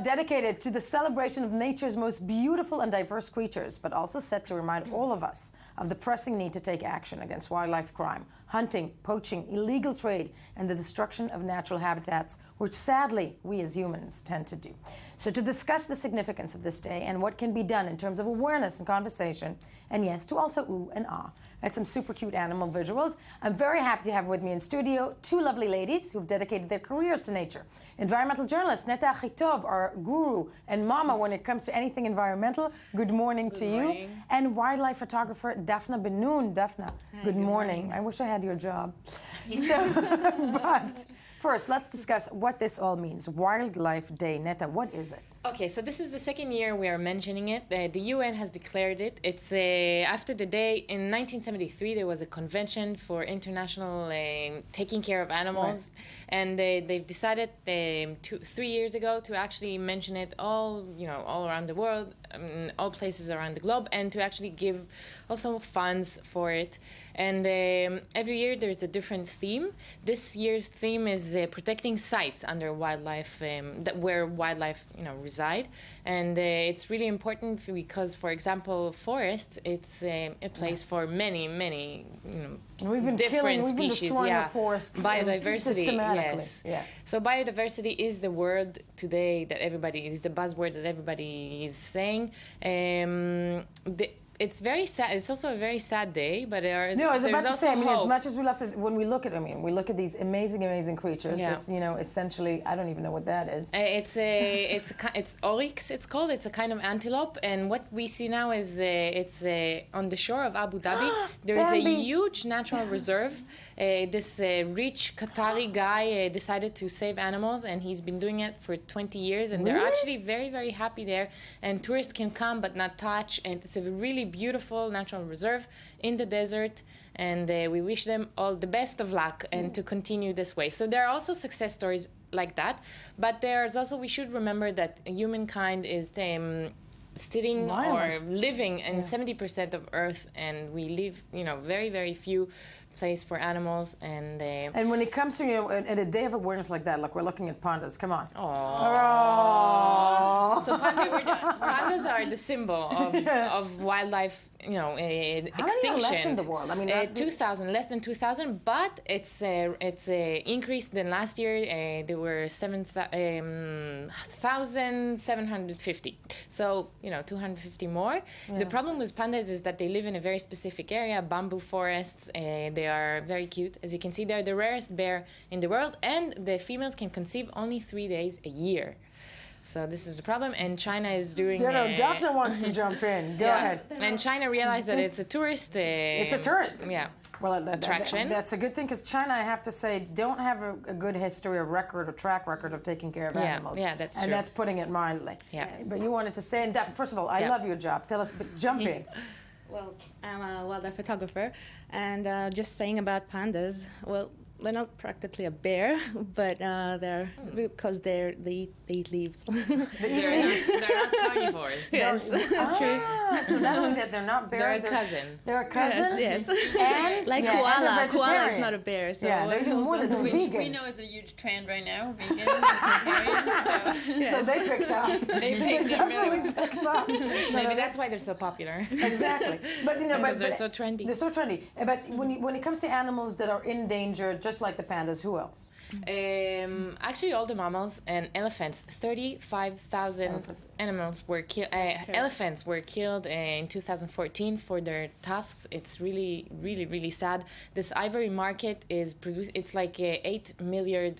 Dedicated to the celebration of nature's most beautiful and diverse creatures, but also set to remind all of us of the pressing need to take action against wildlife crime, hunting, poaching, illegal trade, and the destruction of natural habitats, which sadly we as humans tend to do. So to discuss the significance of this day and what can be done in terms of awareness and conversation, and yes, to also ooh and ah at some super cute animal visuals, I'm very happy to have with me in studio two lovely ladies who've dedicated their careers to nature. Environmental journalist Iraqi Troops, our guru and mama when it comes to anything environmental. Good morning to you. And wildlife photographer Daphna Benoon. Daphna, good morning. I wish I had your job. But first, let's discuss what this all means. Wildlife Day. Neta, what is it? Okay, so this is the second year we are mentioning it. The UN has declared it. It's after the day in 1973 there was a convention for international taking care of animals, and they've decided 3 years ago to actually mention it all around the world, all places around the globe, and to actually give also funds for it. And every year there's a different theme. This year's theme is protecting sites under wildlife where wildlife reside, and it's really important because, for example, forests, it's a place for many we've been different we've been species. destroying the forests Biodiversity, systematically. yes. Yeah. So biodiversity is the word today that everybody is the buzzword that everybody is saying. It's very sad. It's also a very sad day, but there's I was about to say, hope. as much as we love it, when we look at these amazing creatures. Yeah. This, essentially, I don't even know what that is. It's oryx. It's called. It's a kind of antelope, and what we see now is it's on the shore of Abu Dhabi. There is a huge natural reserve. This rich Qatari guy decided to save animals, and he's been doing it for 20 years, and they're actually very happy there. And tourists can come but not touch, and it's a really beautiful natural reserve in the desert, and we wish them all the best of luck and to continue this way. So there are also success stories like that, but there's also, we should remember that humankind is sitting or living in 70% of Earth, and we live, very few place for animals, and when it comes to at a day of awareness like that, like we're looking at pandas. Come on. So pandas are the symbol of wildlife, extinction. How many are left in the world? I mean, 2,000, less than 2,000, but it's increased than last year. There were 7,750. So 250 more. Yeah. The problem with pandas is that they live in a very specific area, bamboo forests. They are very cute. As you can see, they're the rarest bear in the world, and the females can conceive only 3 days a year. So this is the problem, and China is doing... Daphna wants to jump in. Go ahead. And China realized that it's a tourist... it's a tourist. Yeah. Well, attraction. That's a good thing, because China, I have to say, don't have a good history or record or track record of taking care of animals. Yeah, that's true. And that's putting it mildly. Yeah. But you wanted to say, and first of all, I love your job. Tell us, but jump in. Well, I'm a wildlife photographer, and just saying about pandas, well, they're not practically a bear, but they're because they eat leaves. They're not carnivores. Yes, that's true. So not only that, they're not bears. They're a cousin. They're a cousin. Yes. And like koala. Koala is not a bear. So they're even more than Which vegan. we know is a huge trend right now, vegan, vegetarian. So they picked up. They picked up. Maybe that's why they're so popular. Exactly. But because they're so trendy. They're so trendy. But when it comes to animals that are in danger, just like the pandas, who else? Actually, all the mammals and elephants. 35,000 animals were killed. Elephants were killed in 2014 for their tusks. It's really sad. This ivory market is produced. It's like 8 million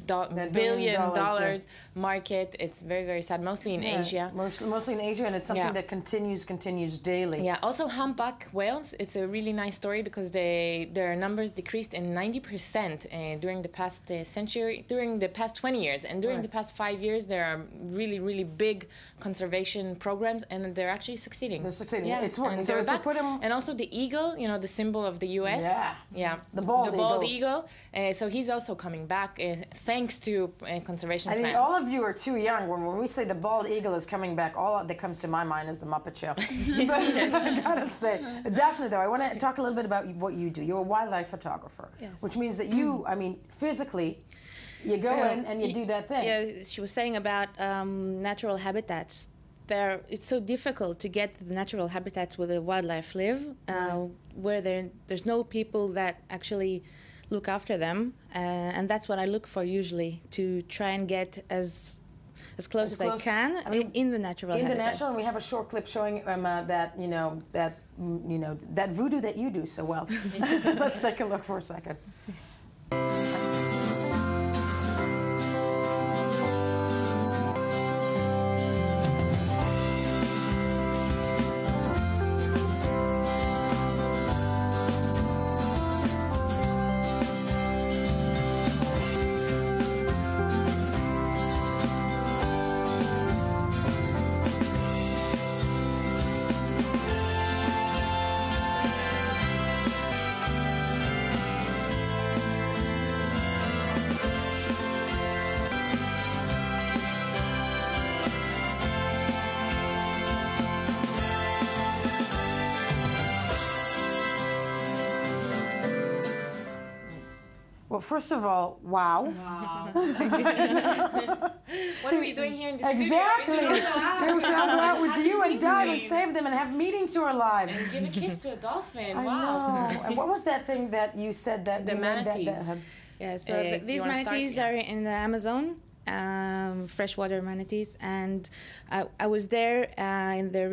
billion dollars, market. It's very, very sad, mostly in Asia. Mostly in Asia, and it's something that continues daily. Yeah, also humpback whales, it's a really nice story because their numbers decreased in 90% during the past century, during the past 20 years. And during the past 5 years, there are really, really big conservation programs, and they're actually succeeding. They're succeeding. Yeah, It's working. and So they're if you back. put 'em... And also the eagle, you know, the symbol of the U.S. Yeah. The bald eagle. So he's also coming back thanks to conservation I plans. mean, all of you are too young. When we say the bald eagle is coming back, all that comes to my mind is the Muppet Show. But I gotta say, definitely though, I want to talk a little bit about what you do. You're a wildlife photographer, which means that you, I mean, physically, you go in and you do that thing. Yeah, she was saying about natural habitats. It's so difficult to get the natural habitats where the wildlife live, where there's no people that actually look after them, and that's what I look for usually, to try and get as close as I can in the natural habitat. In the natural, and we have a short clip showing that voodoo that you do so well. Let's take a look for a second. Well, first of all, wow. What are we doing here in the studio? Exactly. We should go out with you and dive and save them and have meaning to our lives. And give a kiss to a dolphin. I know. And what was that thing that you said that the manatees? Yeah, so these manatees are in the Amazon, freshwater manatees, and I was there in the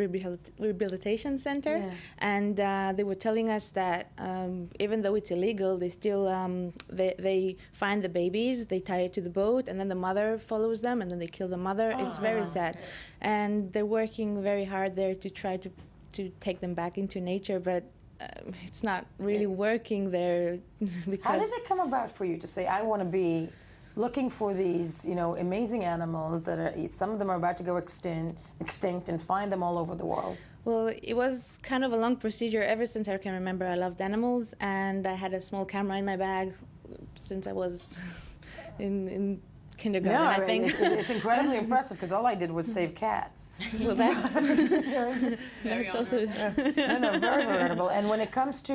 rehabilitation center, and they were telling us that even though it's illegal, they still they find the babies, they tie it to the boat, and then the mother follows them, and then they kill the mother. It's very sad, and they're working very hard there to try to take them back into nature, but it's not really working there because. How did it come about for you to say, I want to be looking for these, amazing animals that are, some of them are about to go extinct, and find them all over the world? Well, it was kind of a long procedure. Ever since I can remember, I loved animals, and I had a small camera in my bag since I was in kindergarten, I think. It's incredibly impressive, because all I did was save cats. Well, that's also very honorable. And when it comes to,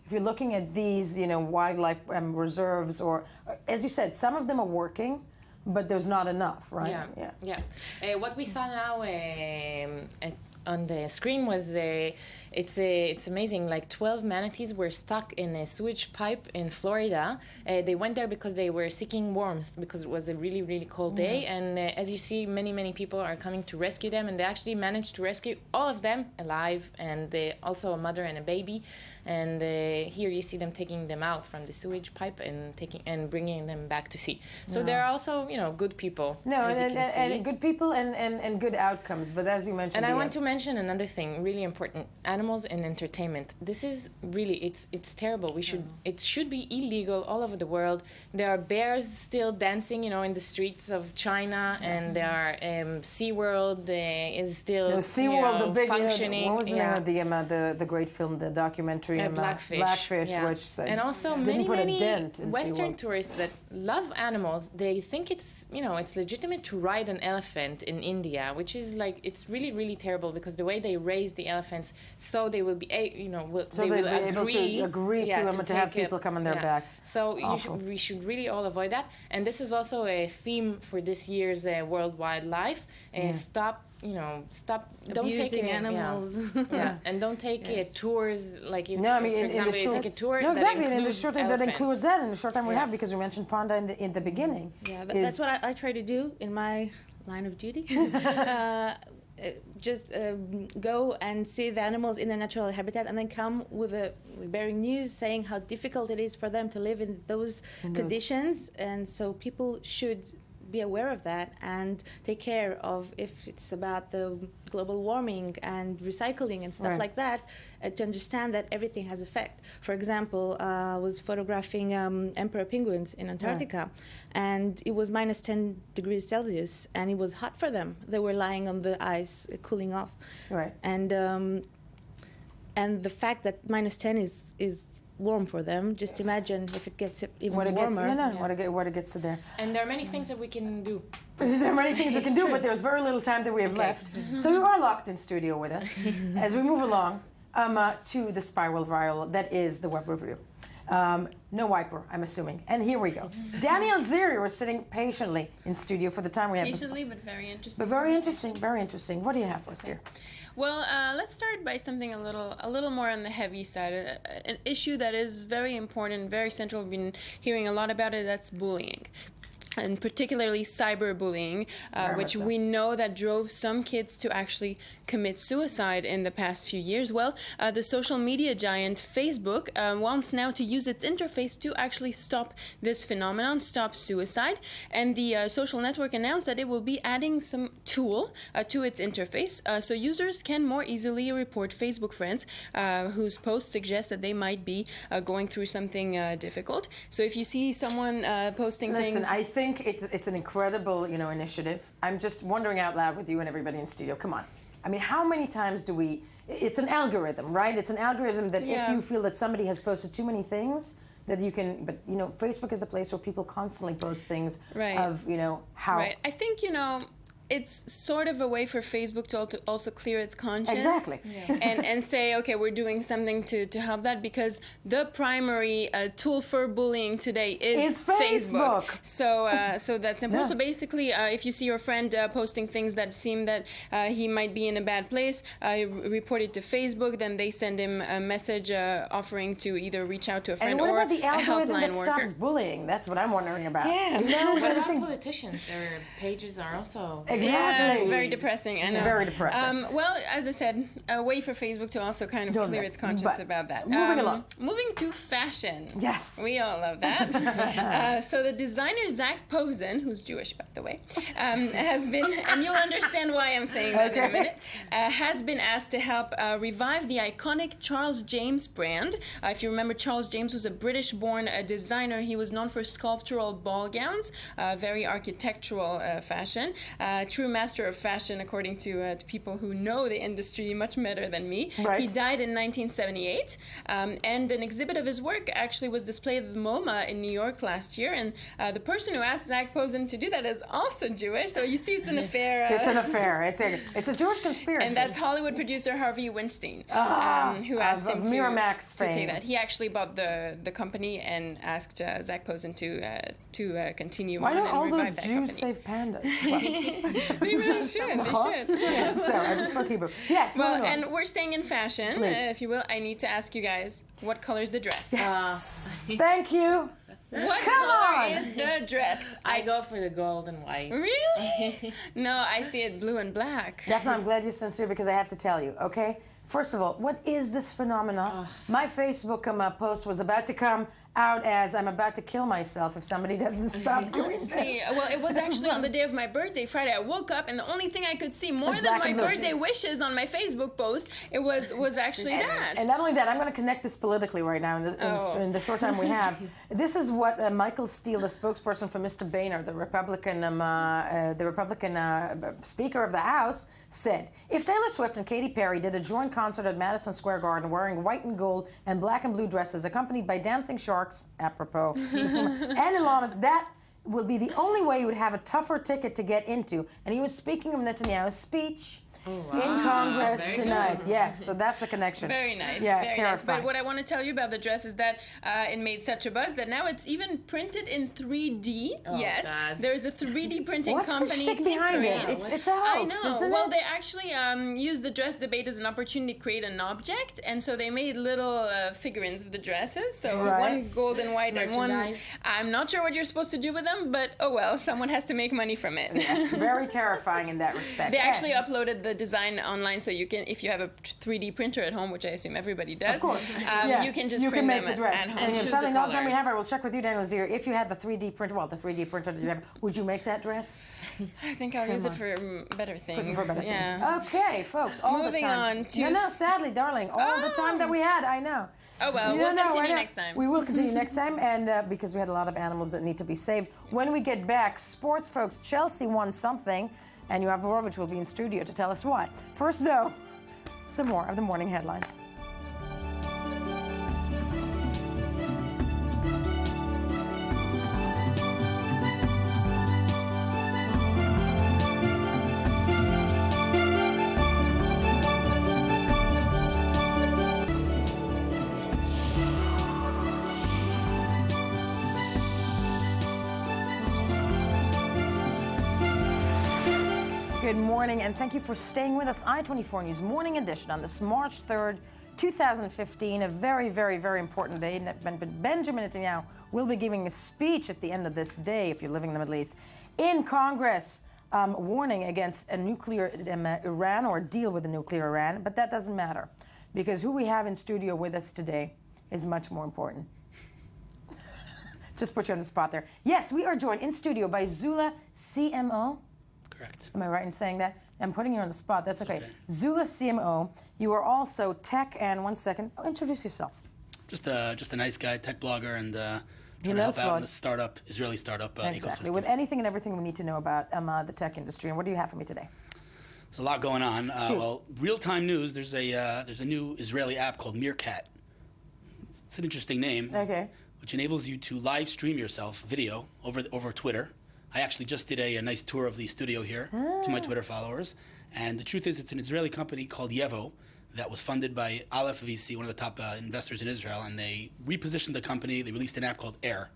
if you're looking at these, wildlife reserves, or as you said, some of them are working, but there's not enough, right? Yeah. What we saw now on the screen was it's amazing. Like 12 manatees were stuck in a sewage pipe in Florida. They went there because they were seeking warmth, because it was a really, really cold day. And as you see, many people are coming to rescue them, and they actually managed to rescue all of them alive, and also a mother and a baby. And here you see them taking them out from the sewage pipe and bringing them back to sea. So there are also, good people. And good people and good outcomes. But as you mentioned, and I want to mention another thing, really important: animals and entertainment. This is really it's terrible. It should be illegal all over the world. There are bears still dancing, in the streets of China, and there are SeaWorld is still SeaWorld, the big functioning. What was the name of the great film, the documentary? Blackfish, which and also many Western tourists that love animals, they think it's it's legitimate to ride an elephant in India, which is like, it's really, really terrible, because the way they raise the elephants, so they will be they will agree to have people come on their backs. So we should really all avoid that. And this is also a theme for this year's World Wildlife. Don't abusing take animals. And don't take tours, like for example, you take a tour in the short time that includes that in the short time we have, because we mentioned panda in the beginning. Yeah, that's what I try to do in my line of duty. go and see the animals in their natural habitat and then come with bearing news saying how difficult it is for them to live in those conditions. And so people should be aware of that and take care of, if it's about the global warming and recycling and stuff like that, to understand that everything has effect. For example, I was photographing emperor penguins in Antarctica, and it was minus 10 degrees Celsius, and it was hot for them. They were lying on the ice, cooling off. Right. And the fact that minus 10 is warm for them. Just imagine if it gets even warmer. What it gets to there. And there are many things that we can do. There are many things we can do, but there's very little time that we have left. So you are locked in studio with us as we move along to the spiral viral that is the web review. No wiper, I'm assuming. And here we go. Daniel Ziri was sitting patiently in studio for the time we have. Patiently, but very interesting. But very interesting, very interesting. What do you have for us here? Well, let's start by something a little more on the heavy side. An issue that is very important, very central. We've been hearing a lot about it. That's bullying. And particularly cyberbullying, which we know that drove some kids to actually commit suicide in the past few years. Well, the social media giant Facebook wants now to use its interface to actually stop this phenomenon, stop suicide. And the social network announced that it will be adding some tool to its interface so users can more easily report Facebook friends whose posts suggest that they might be going through something difficult. So if you see someone posting things... I think it's an incredible, initiative. I'm just wondering out loud with you and everybody in studio. Come on. I mean, how many times do we... It's an algorithm, right? It's an algorithm that if you feel that somebody has posted too many things, that you can... But, Facebook is the place where people constantly post things of, how... Right. I think, it's sort of a way for Facebook to also clear its conscience. Exactly. And say, okay, we're doing something to help that, because the primary tool for bullying today is Facebook. So that's important. So basically, if you see your friend posting things that seem that he might be in a bad place, report it to Facebook, then they send him a message offering to either reach out to a friend or a helpline worker. And what about the algorithm that stops bullying? That's what I'm wondering about. Yeah. What about politicians? Their pages are also... Yeah, very depressing. I know. Very depressing. Well, as I said, a way for Facebook to also kind of clear its conscience about that. Moving along. Moving to fashion. Yes. We all love that. So the designer Zach Posen, who's Jewish, by the way, has been, and you'll understand why I'm saying that in a minute, has been asked to help revive the iconic Charles James brand. If you remember, Charles James was a British-born designer. He was known for sculptural ball gowns, very architectural fashion. True master of fashion, according to people who know the industry much better than me. Right. He died in 1978, and an exhibit of his work actually was displayed at the MoMA in New York last year, and the person who asked Zach Posen to do that is also Jewish, so you see it's an affair. It's an affair. It's a Jewish conspiracy. And that's Hollywood producer Harvey Weinstein, who asked him to take that. He actually bought the company and asked Zach Posen to continue on and revive that company. Why don't all those Jews save pandas? They really should. They should. Yeah, so I just spoke Hebrew. Yes. Well, and we're staying in fashion, if you will. I need to ask you guys, what color is the dress? Yes. Thank you. What color is the dress? I go for the gold and white. Really? No, I see it blue and black. Daphne, I'm glad you're sincere, because I have to tell you, okay? First of all, what is this phenomenon? My Facebook post was about to come out as I'm about to kill myself if somebody doesn't stop doing this. Well, it was actually on the day of my birthday, Friday. I woke up and the only thing I could see, more than my birthday wishes on my Facebook post, it was actually that. And not only that, I'm going to connect this politically right now in the short time we have. This is what Michael Steele, the spokesperson for Mr. Boehner, the Republican Speaker of the House, said, if Taylor Swift and Katy Perry did a joint concert at Madison Square Garden wearing white and gold and black and blue dresses accompanied by dancing sharks, apropos, and in llamas, that will be the only way you would have a tougher ticket to get into. And he was speaking of Netanyahu's speech in Congress tonight. Good. Yes, so that's the connection. Very nice. Yeah, very terrifying. nice. But what I want to tell you about the dress is that it made such a buzz that now it's even printed in 3D. Yes, there's a 3D printing company. What's the shtick behind it? It's a hoax, I know. Isn't well, it? they actually used the dress debate as an opportunity to create an object, and so they made little figurines of the dresses. So one gold and white and one. I'm not sure what you're supposed to do with them, but oh well, someone has to make money from it. Yeah, very terrifying in that respect. They actually uploaded the design online, so you can, if you have a 3D printer at home, which I assume everybody does, Of course. you can just you print can make them the dress. at home. And Choose something the else that we colors. have, we'll check with you, Daniel Zier. If you had the 3D printer, well, the 3D printer that you have, would you make that dress? I think I'll use it for better things. For better yeah. things. Okay, folks, all Moving the time. on to No, sadly, darling, all the time that we had, I know. Oh, well, You we'll know, continue I know. next time. We will continue next time, and because we had a lot of animals that need to be saved. When we get back, sports folks, Chelsea won something, and Yoav Borovich will be in studio to tell us why. First, though, some more of the morning headlines. Good morning, and thank you for staying with us. I-24 News Morning Edition on this March 3rd, 2015, a very, very, very important day. Benjamin Netanyahu will be giving a speech at the end of this day, if you're living in the Middle East, in Congress, warning against a nuclear Iran or a deal with a nuclear Iran, but that doesn't matter, because who we have in studio with us today is much more important. Just put you on the spot there. Yes, we are joined in studio by Zula, CMO. Correct. Am I right in saying that? I'm putting you on the spot. That's okay. Zula, CMO. You are also tech, and one second, introduce yourself. Just a nice guy, tech blogger, and trying to know help out in fraud. the Israeli startup Exactly. ecosystem. With anything and everything we need to know about the tech industry. And what do you have for me today? There's a lot going on. Shoot. Well, real-time news. There's a new Israeli app called Meerkat. It's an interesting name. Okay. Which enables you to live stream yourself video over Twitter. I actually just did a nice tour of the studio here to my Twitter followers. And the truth is, it's an Israeli company called Yevo that was funded by Aleph VC, one of the top investors in Israel. And they repositioned the company. They released an app called Air.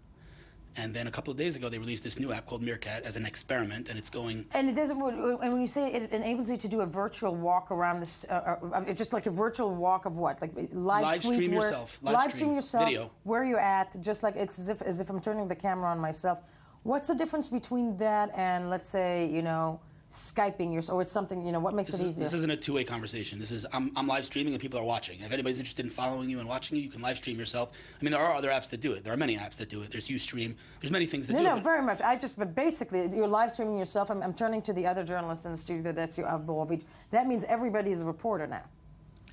And then a couple of days ago, they released this new app called Meerkat as an experiment, and it's going. And it doesn't. And when you say it enables you to do a virtual walk around this, just like a virtual walk of what, like live tweet stream where, yourself, live stream yourself, video. Where you're at, just like it's as if I'm turning the camera on myself. What's the difference between that and, let's say, Skyping yourself, or it's something, what makes it easier? This isn't a two-way conversation. This is, I'm live streaming and people are watching. If anybody's interested in following you and watching you, you can live stream yourself. I mean, there are other apps that do it. There are many apps that do it. There's Ustream. There's many things that do it. No, very much. But basically, you're live streaming yourself. I'm turning to the other journalist in the studio, that's Yoav Borovich. That means everybody's a reporter now.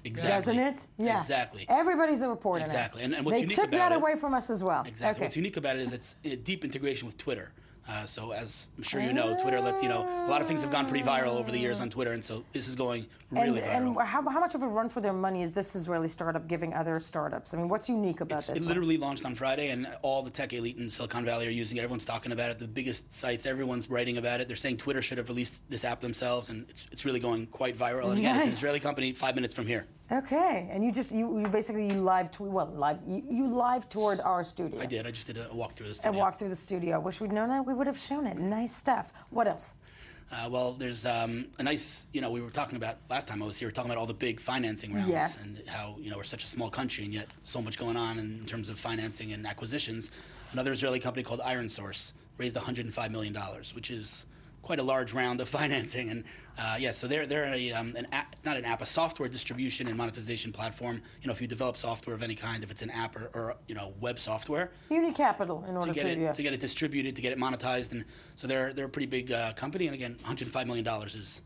Exactly. Doesn't it? Yeah. Exactly. Everybody's a reporter Exactly. now. And what's they unique took about that it, away from us as well. Exactly. Okay. What's unique about it is it's a deep integration with Twitter. So as I'm sure you know, Twitter lets a lot of things have gone pretty viral over the years on Twitter, and so this is going really viral. And how much of a run for their money is this Israeli startup giving other startups? I mean, what's unique about this? It literally launched on Friday, and all the tech elite in Silicon Valley are using it. Everyone's talking about it. The biggest sites, everyone's writing about it. They're saying Twitter should have released this app themselves, and it's really going quite viral. And again, it's an Israeli company, 5 minutes from here. Okay, and you basically live toured our studio. I did. I just did a walk through the studio. A walk through the studio. Wish we'd known that. We would have shown it. Nice stuff. What else? Well, there's a nice. We were talking about last time I was here. We were talking about all the big financing rounds and how we're such a small country and yet so much going on in terms of financing and acquisitions. Another Israeli company called Iron Source raised $105 million, which is quite a large round of financing, and so they're a software distribution and monetization platform. If you develop software of any kind, if it's an app or web software, you need capital in order to get it distributed, to get it monetized, and so they're a pretty big company. And again, $105 million is.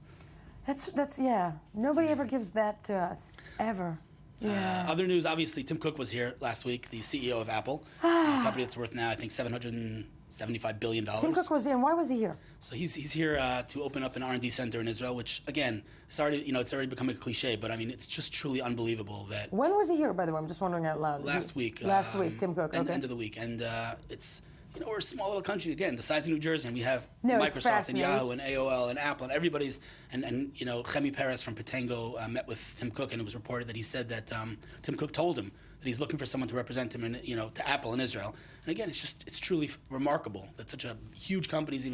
That's Nobody ever gives that to us ever. Yeah. Other news, obviously, Tim Cook was here last week, the CEO of Apple, a company that's worth now I think $775 billion. Tim Cook was here, and why was he here? So he's here to open up an R&D center in Israel, which again, it's already become a cliche, but I mean, it's just truly unbelievable that. When was he here, by the way? I'm just wondering out loud. Last week. Last week, Tim Cook. Okay. End of the week, and it's. We're a small little country, again, the size of New Jersey, and we have No, Microsoft and Yahoo and AOL and Apple and everybody's, and Chemi Perez from Patango met with Tim Cook, and it was reported that he said that Tim Cook told him that he's looking for someone to represent him in, to Apple in Israel. And again, it's truly remarkable that such a huge company's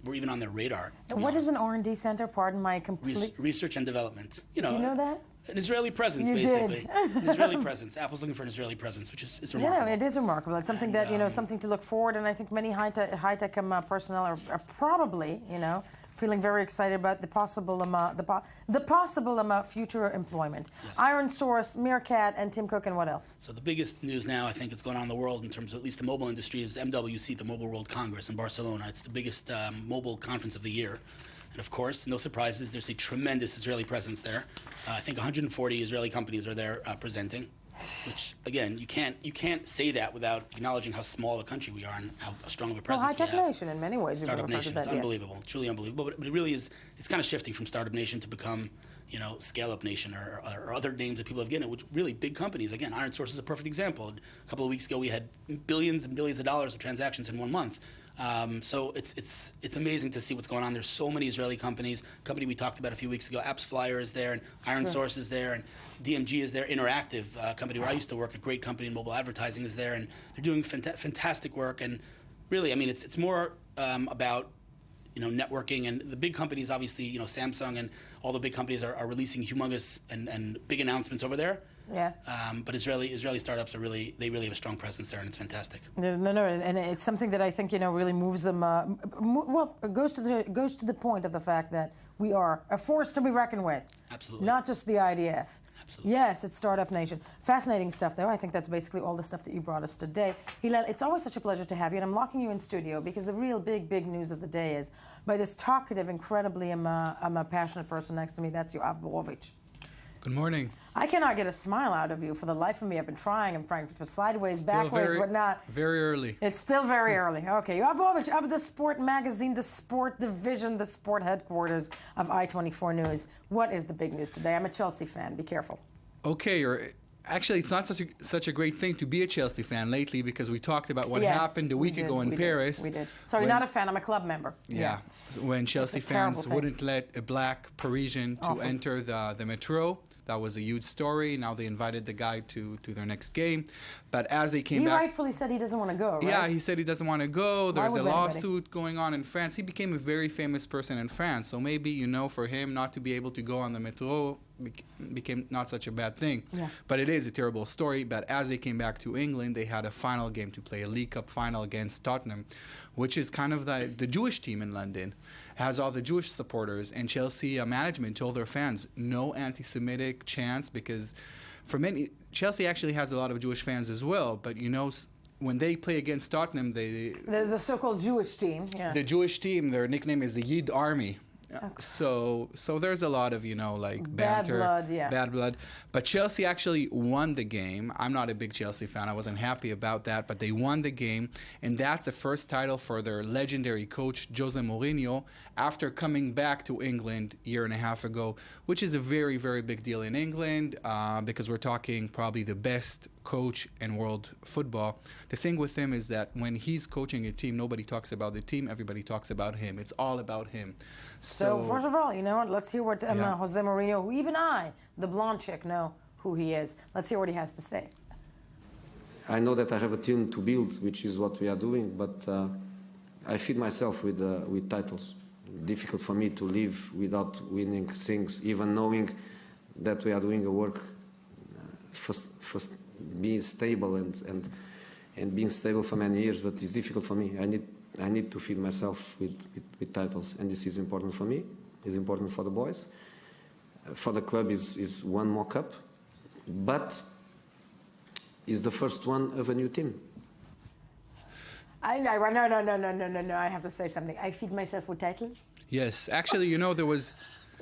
were even on their radar. What is an R&D center? Pardon my complete... Research and development. Do you know that? An Israeli presence, you basically. Did. An Israeli presence. Apple's looking for an Israeli presence, which is remarkable. Yeah, it is remarkable. It's something that, something to look forward, and I think many high-tech personnel are probably, feeling very excited about the possible future employment. Yes. Iron Source, Meerkat, and Tim Cook, and what else? So the biggest news now, I think, that's going on in the world in terms of at least the mobile industry is MWC, the Mobile World Congress in Barcelona. It's the biggest mobile conference of the year. And of course, no surprises, there's a tremendous Israeli presence there. I think 140 Israeli companies are there presenting, which again, you can't say that without acknowledging how small a country we are and how strong of a presence we have. High-tech nation in many ways. Startup nation, it's unbelievable, truly unbelievable. But it really is, it's kind of shifting from startup nation to become, scale-up nation or other names that people have given it, which really big companies. Again, Iron Source is a perfect example. A couple of weeks ago, we had billions and billions of dollars of transactions in 1 month. So it's amazing to see what's going on. There's so many Israeli companies. Company we talked about a few weeks ago, Apps Flyer is there, and Iron Source is there, and DMG is there. Interactive, company where I used to work, a great company in mobile advertising, is there, and they're doing fantastic work. And really, I mean, it's more about networking, and the big companies, obviously, Samsung and all the big companies are releasing humongous and big announcements over there. Yeah. But Israeli startups they really have a strong presence there, and it's fantastic. No, and it's something that I think really moves them. It goes to the point of the fact that we are a force to be reckoned with. Absolutely. Not just the IDF. Absolutely. Yes, it's Startup Nation. Fascinating stuff, though. I think that's basically all the stuff that you brought us today. Hillel, it's always such a pleasure to have you, and I'm locking you in studio because the real big news of the day is by this talkative, incredibly I'm a passionate person next to me. That's Yoav Borovich. Good morning. I cannot get a smile out of you for the life of me. I've been trying for sideways, backways, whatnot. Very early. It's still very early. Okay, Yoav Borovich of the Sport Magazine, the Sport Division, the Sport Headquarters of I-24 News. What is the big news today? I'm a Chelsea fan. Be careful. Okay, actually, it's not such a great thing to be a Chelsea fan lately because we talked about what happened a week ago in Paris. We did. Sorry, not a fan. I'm a club member. Yeah. When Chelsea fans wouldn't let a black Parisian to enter the metro. That was a huge story. Now they invited the guy to their next game. But as they came back... He rightfully said he doesn't want to go, right? Yeah, he said he doesn't want to go. There's a lawsuit going on in France. He became a very famous person in France. So maybe, for him not to be able to go on the metro became not such a bad thing. Yeah. But it is a terrible story. But as they came back to England, they had a final game to play, a League Cup final against Tottenham, which is kind of the Jewish team in London. Has all the Jewish supporters, and Chelsea management told their fans no anti-Semitic chants because for many, Chelsea actually has a lot of Jewish fans as well, but when they play against Tottenham, the so-called Jewish team, yeah. The Jewish team, their nickname is the Yid Army. Okay. So there's a lot of banter, bad blood. But Chelsea actually won the game. I'm not a big Chelsea fan. I wasn't happy about that, but they won the game, and that's the first title for their legendary coach Jose Mourinho after coming back to England a year and a half ago, which is a very, very big deal in England because we're talking probably the best coach in world football. The thing with him is that when he's coaching a team, nobody talks about the team. Everybody talks about him. It's all about him. So first of all, let's hear what Jose Mourinho, who even I, the blonde chick, know who he is. Let's hear what he has to say. I know that I have a team to build, which is what we are doing, but I feed myself with titles. Difficult for me to live without winning things, even knowing that we are doing a work for being stable and being stable for many years, but it's difficult for me. I need to feed myself with titles, and this is important for me. It's important for the boys. For the club is one more cup, but it's the first one of a new team. No, I have to say something. I feed myself with titles? Yes. Actually, there was...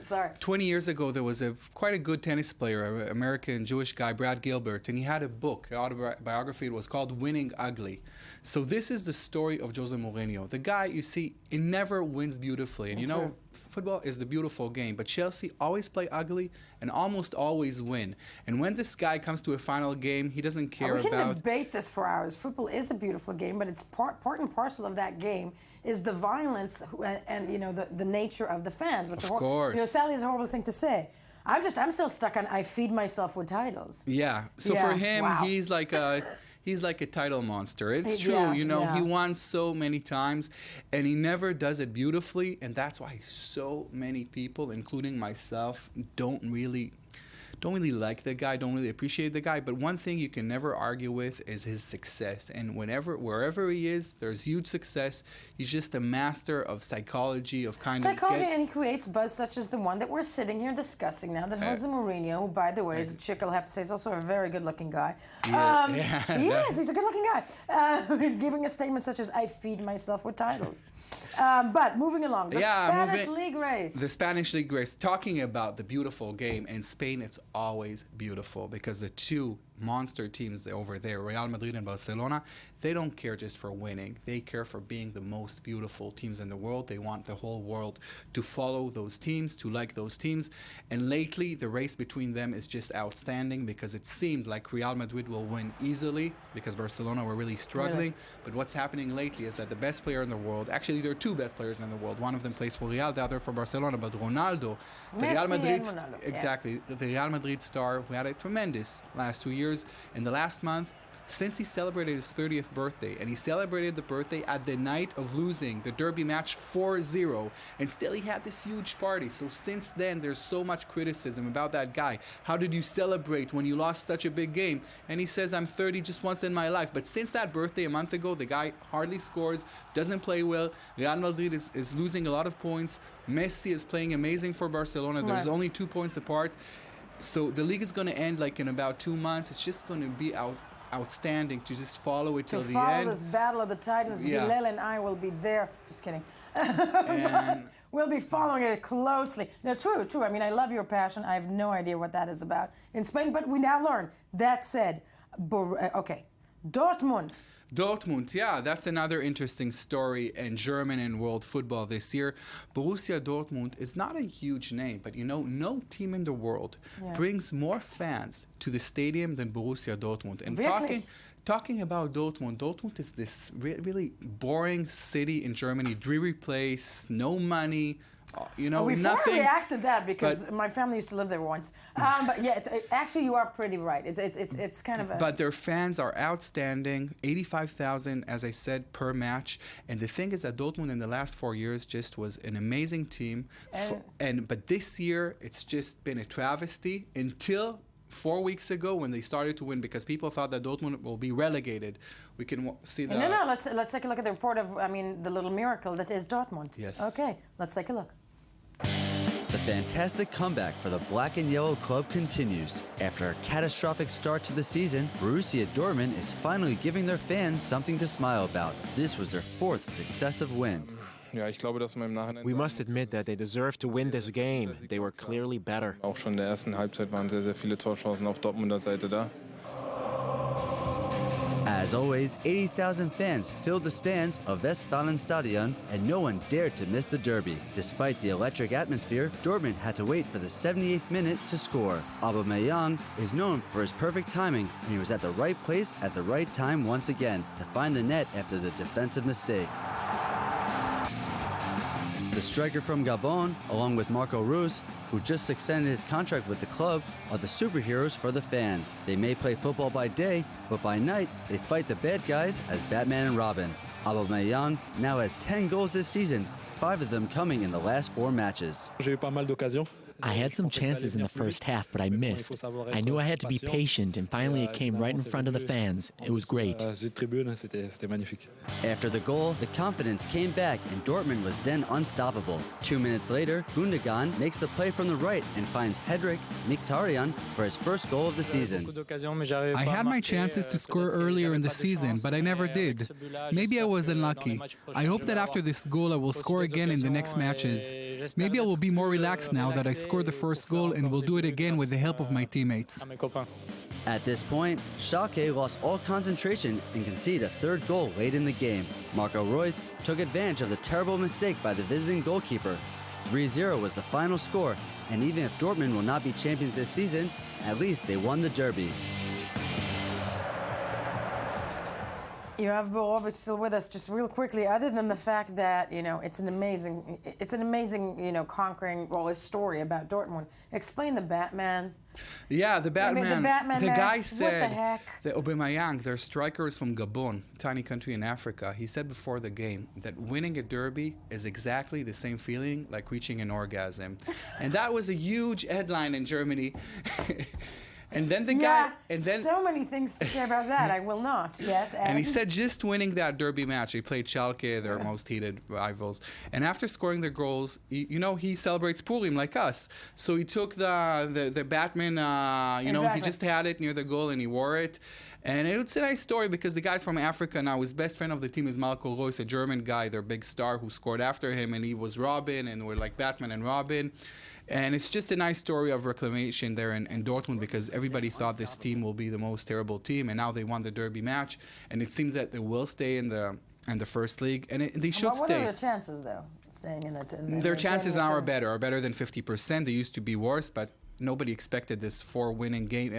Sorry. 20 years ago, there was quite a good tennis player, an American Jewish guy, Brad Gilbert, and he had a book, an autobiography. It was called Winning Ugly. So this is the story of Jose Mourinho. The guy, you see, he never wins beautifully. And football is the beautiful game, but Chelsea always play ugly and almost always win. And when this guy comes to a final game, he doesn't care about... We can debate this for hours. Football is a beautiful game, but it's part and parcel of that game is the violence and the nature of the fans. Which of course. Sally is a horrible thing to say. I'm still stuck on I feed myself with titles. Yeah. So for him, he's like a title monster. It's true. He won so many times, and he never does it beautifully, and that's why so many people, including myself, don't really don't really like the guy, don't really appreciate the guy. But one thing you can never argue with is his success. And wherever he is, there's huge success. He's just a master of psychology, of and he creates buzz such as the one that we're sitting here discussing now. That Jose Mourinho, who, by the way, is a chick, I'll have to say, is also a very good-looking guy. Yes, he's a good-looking guy. Giving a statement such as, "I feed myself with titles." But moving along, the Spanish League race. The Spanish League race. Talking about the beautiful game, in Spain it's always beautiful because the two monster teams over there, Real Madrid and Barcelona, they don't care just for winning. They care for being the most beautiful teams in the world. They want the whole world to follow those teams, to like those teams. And lately, the race between them is just outstanding because it seemed like Real Madrid will win easily because Barcelona were really struggling. But what's happening lately is that the best player in the world, actually there are two best players in the world. One of them plays for Real, the other for Barcelona, but Ronaldo, the Real Madrid, the Real Madrid star who had a tremendous last 2 years. In the last month, since he celebrated his 30th birthday, and he celebrated the birthday at the night of losing the derby match 4-0, and still he had this huge party. So since then, there's so much criticism about that guy. How did you celebrate when you lost such a big game? And he says, I'm 30 just once in my life. But since that birthday a month ago, the guy hardly scores, doesn't play well. Real Madrid is losing a lot of points. Messi is playing amazing for Barcelona. There's only 2 points apart. So the league is going to end like in about 2 months. It's just going to be outstanding to just follow it till the end. To follow this battle of the Titans, Hillel and I will be there. Just kidding. We'll be following it closely. No, true. I mean, I love your passion. I have no idea what that is about in Spain, but we now learn. That said, okay, Dortmund, yeah, that's another interesting story in German and world football this year. Borussia Dortmund is not a huge name, but no team in the world brings more fans to the stadium than Borussia Dortmund. And talking about Dortmund is this really boring city in Germany, dreary place, no money. We've already reacted that because my family used to live there once. But yeah, actually, you are pretty right. It's kind of a... But their fans are outstanding, 85,000, as I said, per match. And the thing is that Dortmund in the last 4 years just was an amazing team. But this year, it's just been a travesty until 4 weeks ago when they started to win because people thought that Dortmund will be relegated. We can see the... No, let's take a look at the report of, the little miracle that is Dortmund. Yes. Okay, let's take a look. The fantastic comeback for the black and yellow club continues. After a catastrophic start to the season, Borussia Dortmund is finally giving their fans something to smile about. This was their 4th successive win. We must admit that they deserved to win this game. They were clearly better. Auch schon in der ersten Halbzeit waren sehr viele Torchancen auf Dortmunder Seite da. As always, 80,000 fans filled the stands of Westfalenstadion, and no one dared to miss the derby. Despite the electric atmosphere, Dortmund had to wait for the 78th minute to score. Aubameyang is known for his perfect timing, and he was at the right place at the right time once again to find the net after the defensive mistake. The striker from Gabon, along with Marco Reus, who just extended his contract with the club, are the superheroes for the fans. They may play football by day, but by night, they fight the bad guys as Batman and Robin. Aubameyang now has 10 goals this season, 5 of them coming in the last 4 matches. I had some chances in the first half, but I missed. I knew I had to be patient, and finally it came right in front of the fans. It was great. After the goal, the confidence came back, and Dortmund was then unstoppable. 2 minutes later, Gundogan makes the play from the right and finds Hedrick Mkhitaryan for his first goal of the season. I had my chances to score earlier in the season, but I never did. Maybe I was unlucky. I hope that after this goal I will score again in the next matches. Maybe I will be more relaxed now that I scored the first goal and will do it again with the help of my teammates. At this point, Schalke lost all concentration and conceded a 3rd goal late in the game. Marco Reus took advantage of the terrible mistake by the visiting goalkeeper. 3-0 was the final score, and even if Dortmund will not be champions this season, at least they won the derby. Yoav Borovich still with us. Just real quickly, other than the fact that it's an amazing conquering story about Dortmund. Explain the Batman. Yeah, the Batman. The guy said what the heck? that Aubameyang, they're strikers from Gabon, tiny country in Africa. He said before the game that winning a derby is exactly the same feeling like reaching an orgasm, and that was a huge headline in Germany. And then the guy, and then so many things to say about that. I will not. Yes. And he said just winning that derby match. They played Schalke, their most heated rivals, and after scoring their goals, he celebrates Purim like us. So he took the Batman, he just had it near the goal and he wore it. And it's a nice story because the guy's from Africa now. His best friend of the team is Marco Reus, a German guy, their big star who scored after him, and he was Robin, and we're like Batman and Robin. And it's just a nice story of reclamation there in Dortmund because everybody thought this team will be the most terrible team, and now they won the derby match, and it seems that they will stay in the first league, and they should stay. What are their chances, though, staying in it? Their chances now are better than 50%. They used to be worse, but nobody expected this game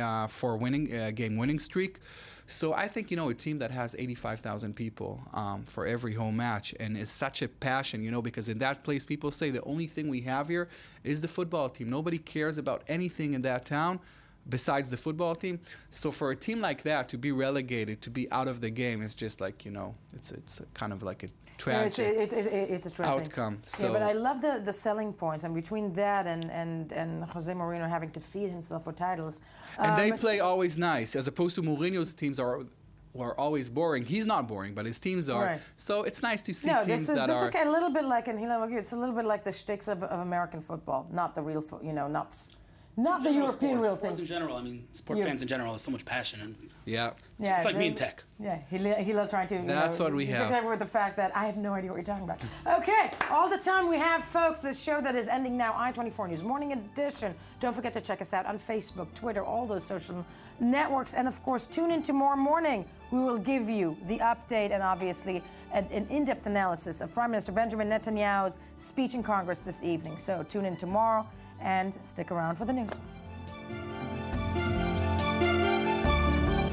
winning streak. So I think a team that has 85,000 people for every home match and is such a passion, because in that place people say the only thing we have here is the football team. Nobody cares about anything in that town besides the football team. So for a team like that to be relegated, to be out of the game, it's just like it's kind of like a tragic it's a tragic outcome. So yeah, but I love the selling points, and between that and Jose Mourinho having to feed himself for titles. And they play always nice, as opposed to Mourinho's teams are always boring. He's not boring, but his teams are. Right. So it's nice to see teams that are. This is a little bit like, it's a little bit like the shticks of American football, not the real, not the European real thing. Sports in general, sport fans in general have so much passion. And it's like me in tech. Yeah, he loves trying to. That's what we have. Together with the fact that I have no idea what you're talking about. Okay, all the time we have, folks. This show that is ending now, I-24 News Morning Edition. Don't forget to check us out on Facebook, Twitter, all those social networks, and of course, tune in tomorrow morning. We will give you the update and obviously an in-depth analysis of Prime Minister Benjamin Netanyahu's speech in Congress this evening. So tune in tomorrow and stick around for the news.